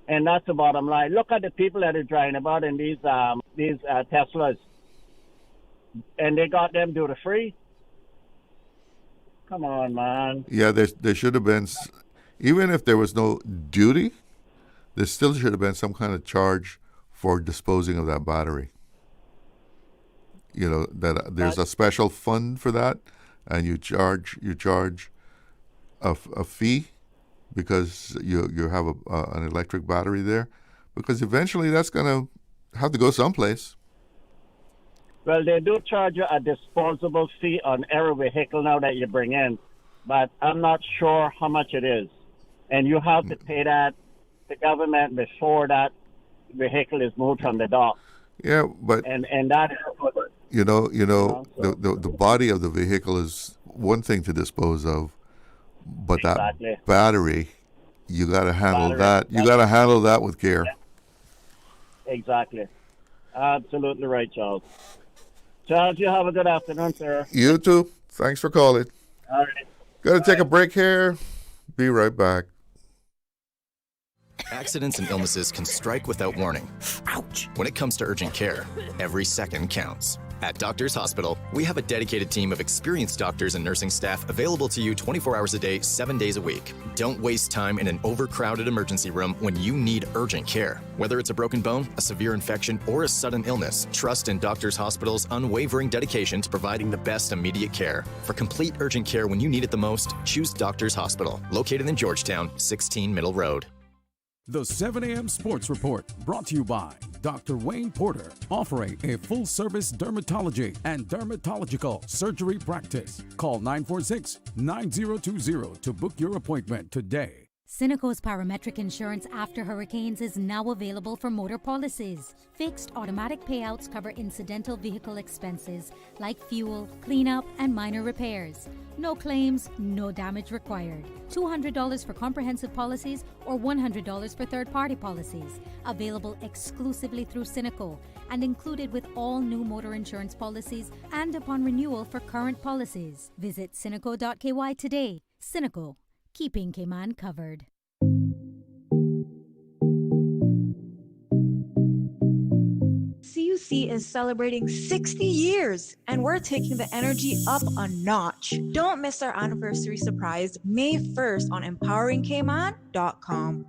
And that's the bottom line. Look at the people that are driving about in these Teslas, and they got them duty free. Come on, man. Yeah, there should have been, even if there was no duty, there still should have been some kind of charge for disposing of that battery. You know, that there's a special fund for that, and you charge a fee because you have an electric battery there, because eventually that's going to have to go someplace. Well, they do charge you a disposable fee on every vehicle now that you bring in, but I'm not sure how much it is. And you have to pay that to government before that vehicle is moved from the dock. Yeah, but and that is the body of the vehicle is one thing to dispose of, but Exactly. that battery, you got to handle that. You got to handle that with care. Exactly. Absolutely right, Charles. Charles, you have a good afternoon, sir. You too. Thanks for calling. All right. Got to take a break here. Be right back. Accidents and illnesses can strike without warning. Ouch! When it comes to urgent care, every second counts. At Doctors Hospital, we have a dedicated team of experienced doctors and nursing staff available to you 24 hours a day, 7 days a week. Don't waste time in an overcrowded emergency room when you need urgent care. Whether it's a broken bone, a severe infection, or a sudden illness, trust in Doctors Hospital's unwavering dedication to providing the best immediate care. For complete urgent care when you need it the most, choose Doctors Hospital, located in Georgetown, 16 Middle Road. The 7 a.m. Sports Report, brought to you by Dr. Wayne Porter, offering a full-service dermatology and dermatological surgery practice. Call 946-9020 to book your appointment today. Cineco's parametric insurance after hurricanes is now available for motor policies. Fixed automatic payouts cover incidental vehicle expenses like fuel, cleanup, and minor repairs. No claims, no damage required. $200 for comprehensive policies or $100 for third-party policies. Available exclusively through Cineco and included with all new motor insurance policies and upon renewal for current policies. Visit Cineco.ky today. Cineco, keeping Cayman covered. CUC is celebrating 60 years, and we're taking the energy up a notch. Don't miss our anniversary surprise May 1st on empoweringcayman.com.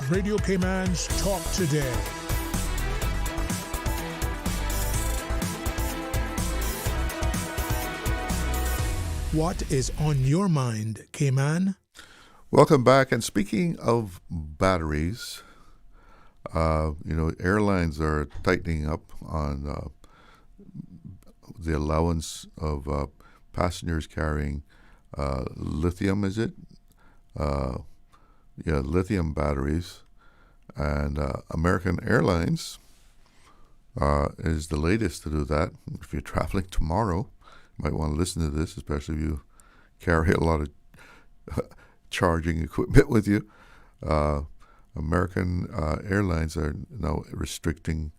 Radio Cayman's Talk Today. What is on your mind, Cayman? Welcome back. And speaking of batteries, airlines are tightening up on the allowance of passengers carrying lithium, is it? Lithium batteries. And American Airlines is the latest to do that. If you're traveling tomorrow, you might want to listen to this, especially if you carry a lot of charging equipment with you. American Airlines are now restricting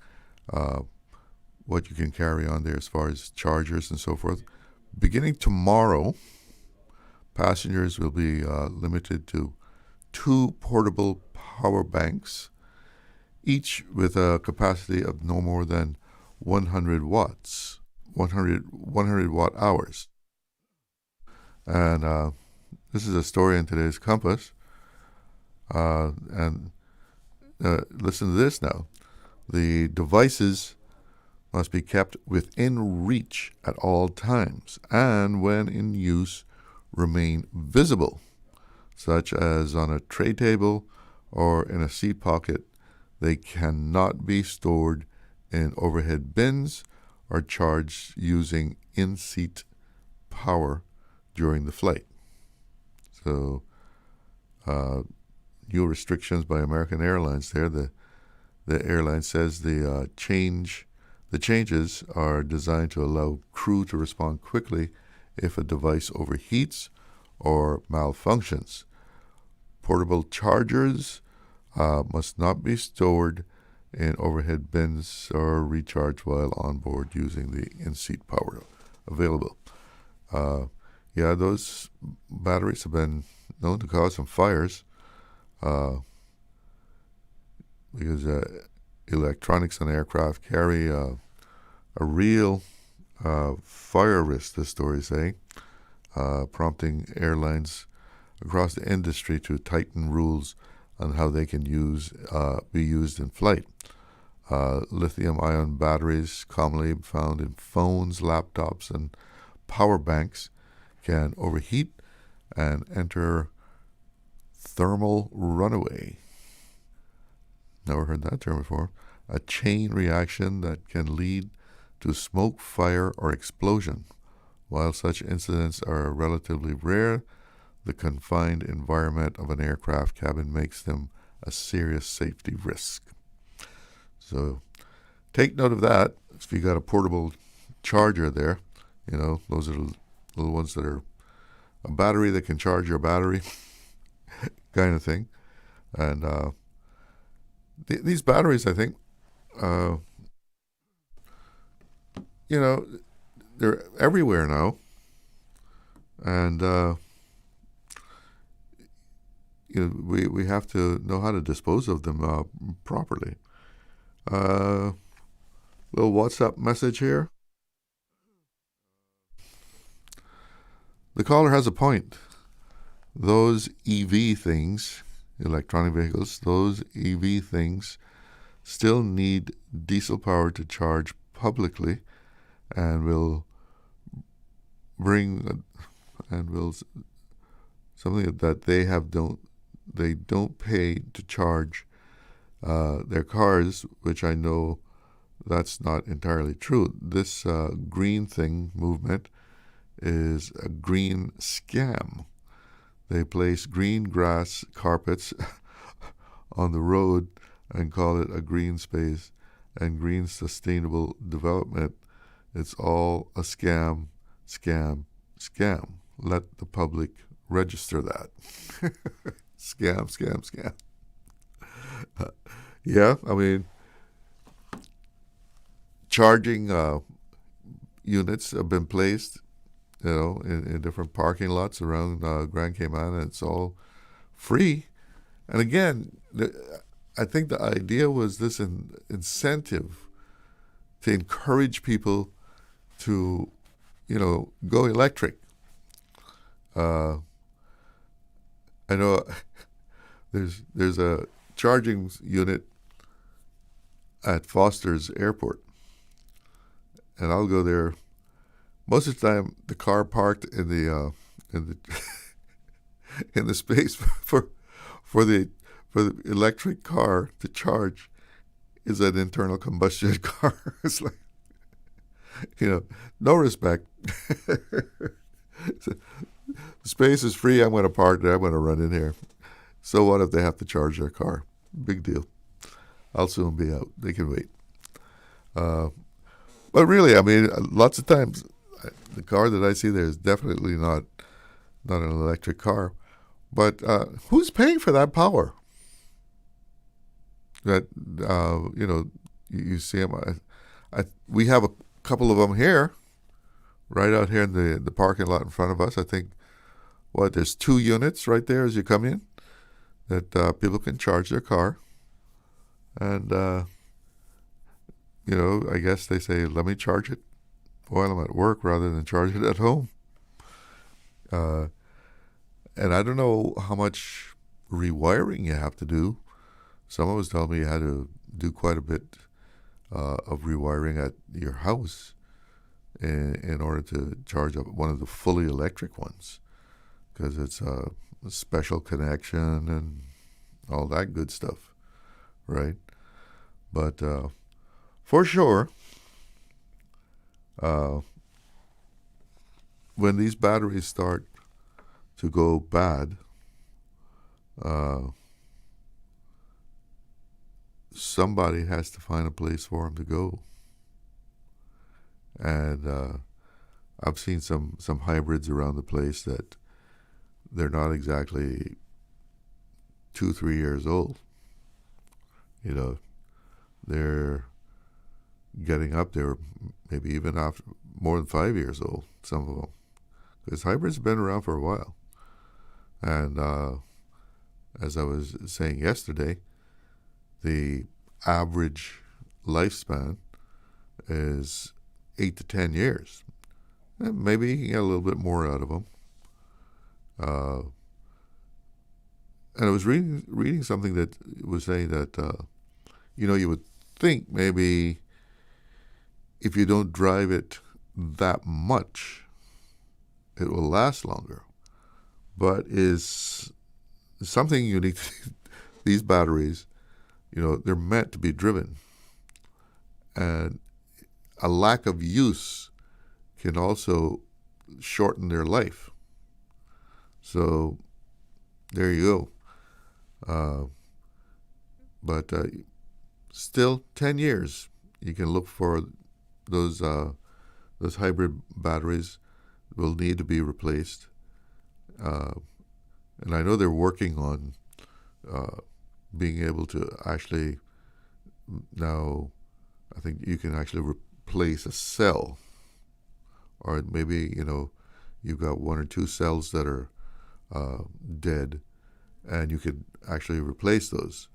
what you can carry on there as far as chargers and so forth. Beginning tomorrow, Passengers will be limited to 2 portable power banks, each with a capacity of no more than 100 watts, 100 watt hours. And this is a story in today's Compass. And listen to this now. The devices must be kept within reach at all times, and when in use, remain visible, such as on a tray table or in a seat pocket. They cannot be stored in overhead bins or charged using in-seat power during the flight. So, new restrictions by American Airlines there. The airline says the changes are designed to allow crew to respond quickly if a device overheats or malfunctions. Portable chargers must not be stored in overhead bins or recharged while on board using the in-seat power available. Those batteries have been known to cause some fires because electronics on aircraft carry a real fire risk, this story is saying, prompting airlines across the industry to tighten rules on how they can be used in flight. Lithium-ion batteries, commonly found in phones, laptops, and power banks, can overheat and enter thermal runaway. Never heard that term before. A chain reaction that can lead to smoke, fire, or explosion. While such incidents are relatively rare, the confined environment of an aircraft cabin makes them a serious safety risk. So take note of that. If you got a portable charger there, those are the little ones that are a battery that can charge your battery kind of thing. And these batteries, I think, they're everywhere now. And we have to know how to dispose of them properly. Little WhatsApp message here. The caller has a point. Those EV things, electronic vehicles, those EV things still need diesel power to charge publicly, and will something that they don't pay to charge their cars, which I know that's not entirely true. This green thing movement is a green scam. They place green grass carpets on the road and call it a green space and green sustainable development. It's all a scam. Let the public register that. Scam. Charging units have been placed, in different parking lots around Grand Cayman, and it's all free. And again, I think the idea was this incentive to encourage people to, go electric. I know there's a charging unit at Foster's Airport, and I'll go there. Most of the time, the car parked in the in the space for the electric car to charge is an internal combustion car. It's like, no respect. The space is free. I'm going to park there. I'm going to run in here. So what if they have to charge their car? Big deal. I'll soon be out. They can wait. But really, lots of times, the car that I see there is definitely not an electric car. But who's paying for that power? That you see them. We have a couple of them here, right out here in the parking lot in front of us. I think there's 2 units right there as you come in that people can charge their car. And, I guess they say, let me charge it while I'm at work rather than charge it at home. And I don't know how much rewiring you have to do. Someone was telling me you had to do quite a bit of rewiring at your house in order to charge up one of the fully electric ones, because it's a special connection and all that good stuff, right? But for sure, when these batteries start to go bad, somebody has to find a place for them to go. And I've seen some hybrids around the place that they're not exactly 2-3 years old. They're getting up there, maybe even after more than 5 years old, some of them. Because hybrids have been around for a while. And as I was saying yesterday, the average lifespan is 8 to 10 years. And maybe you can get a little bit more out of them. And I was reading something that was saying that, you would think maybe if you don't drive it that much, it will last longer. But is something unique to these batteries. They're meant to be driven. And a lack of use can also shorten their life. So there you go. But still, 10 years, you can look for those hybrid batteries will need to be replaced. And I know they're working on being able to actually, now I think you can actually replace a cell, or maybe you've got 1 or 2 cells that are dead, and you could actually replace those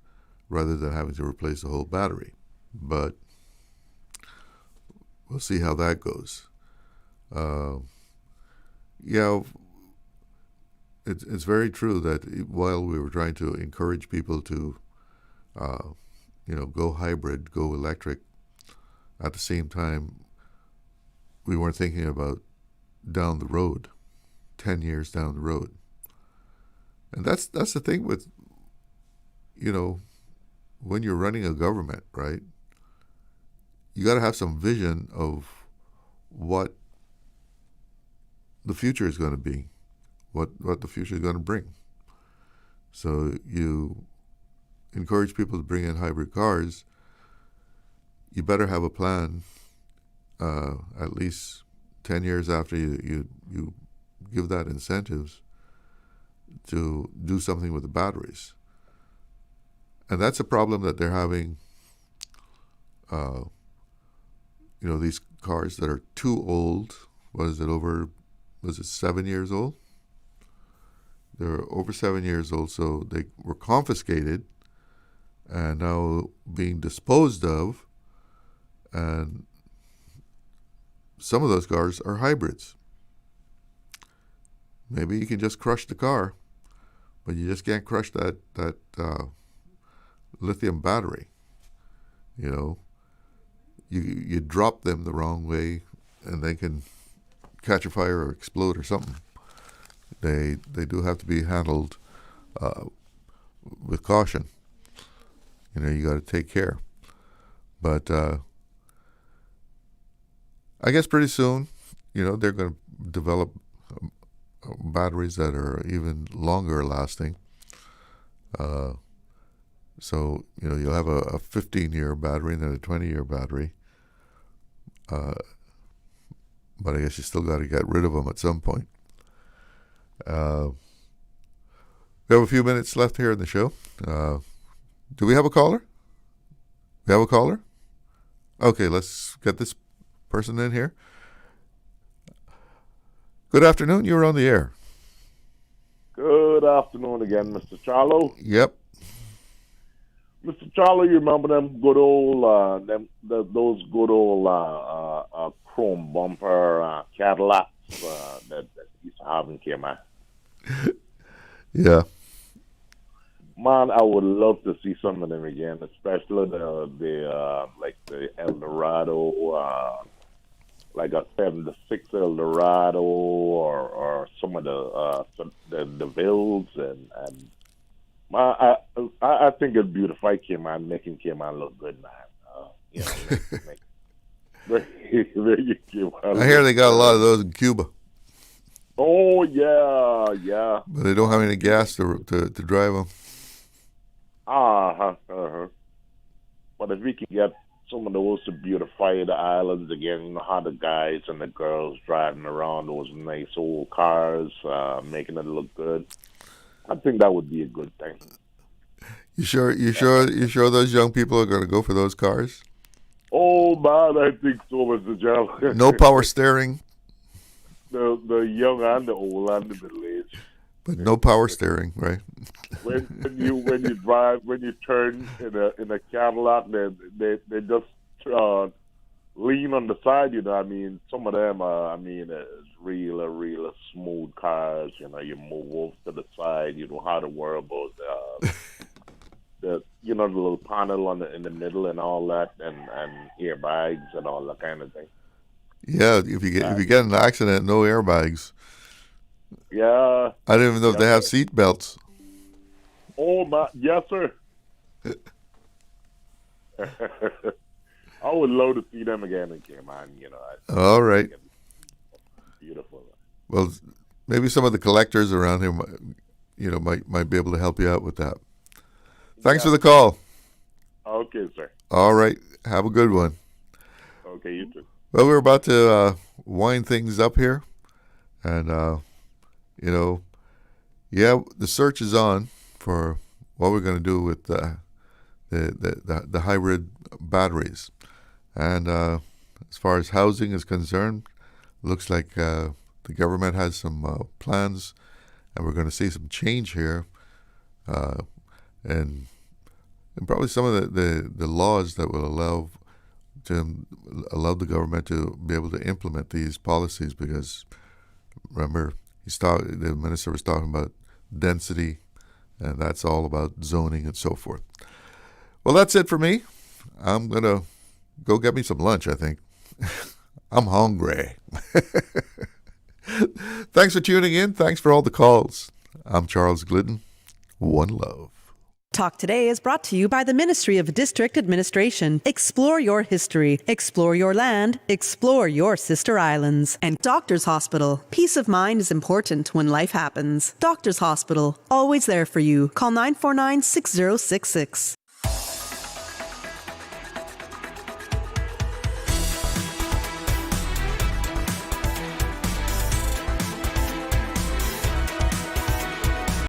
rather than having to replace the whole battery. But we'll see how that goes. It's very true that while we were trying to encourage people to, go hybrid, go electric, at the same time, we weren't thinking about down the road, 10 years down the road. And that's the thing with, when you're running a government, right? You got to have some vision of what the future is going to be, what the future is going to bring. So you encourage people to bring in hybrid cars. You better have a plan at least 10 years after you give that incentives to do something with the batteries. And that's a problem that they're having, these cars that are too old. Was it 7 years old? They're over 7 years old, so they were confiscated and now being disposed of. And some of those cars are hybrids. Maybe you can just crush the car, but you just can't crush that lithium battery. You drop them the wrong way, and they can catch a fire or explode or something. They do have to be handled with caution. You got to take care. But I guess pretty soon, they're going to develop batteries that are even longer lasting. So, you'll have a 15-year battery and then a 20-year battery. But I guess you still got to get rid of them at some point. We have a few minutes left here in the show. Do we have a caller? We have a caller? Okay, let's get this person in here. Good afternoon. You're on the air. afternoon again, Mr. Charlo. Yep. Mr. Charlo, you remember them good old, those good old chrome bumper Cadillacs that used to have in Cayman? Yeah. Man, I would love to see some of them again, especially the Eldorado, like a 76 Eldorado, or some of the Vills, and I think it'd beautify Cayman, making Cayman look good, man. I hear they got a lot of those in Cuba. Oh yeah. But they don't have any gas to drive them. But if we can get some of those to beautify the islands again, you know how the guys and the girls driving around those nice old cars, making it look good. I think that would be a good thing. You sure those young people are going to go for those cars? Oh man, I think so, Mr. Joe. No power steering. The young and the old and the middle age. But no power steering, right? When you drive, when you turn in a Cadillac, they just lean on the side. You know, I mean, some of them it's real smooth cars. You know, you move off to the side. You don't have to worry about the little panel in the middle and all that, and airbags and all that kind of thing. Yeah, if you get in an accident, no airbags. Yeah. I don't even know if they have seat belts. Oh my, yes, sir. I would love to see them again in Cayman. You know. All right. Beautiful. Well, maybe some of the collectors around here, might be able to help you out with that. Thanks for the call. Okay, sir. All right. Have a good one. Okay, you too. Well, we're about to wind things up here, and the search is on for what we're going to do with the hybrid batteries, and as far as housing is concerned, looks like the government has some plans, and we're going to see some change here, and probably some of the laws that will allow the government to be able to implement these policies, because remember, the minister was talking about density, and that's all about zoning and so forth. Well, that's it for me. I'm going to go get me some lunch, I think. I'm hungry. Thanks for tuning in. Thanks for all the calls. I'm Charles Glidden. One love. Talk Today is brought to you by the Ministry of District Administration. Explore your history. Explore your land. Explore your sister islands. And Doctors Hospital. Peace of mind is important when life happens. Doctors Hospital. Always there for you. Call 949-6066.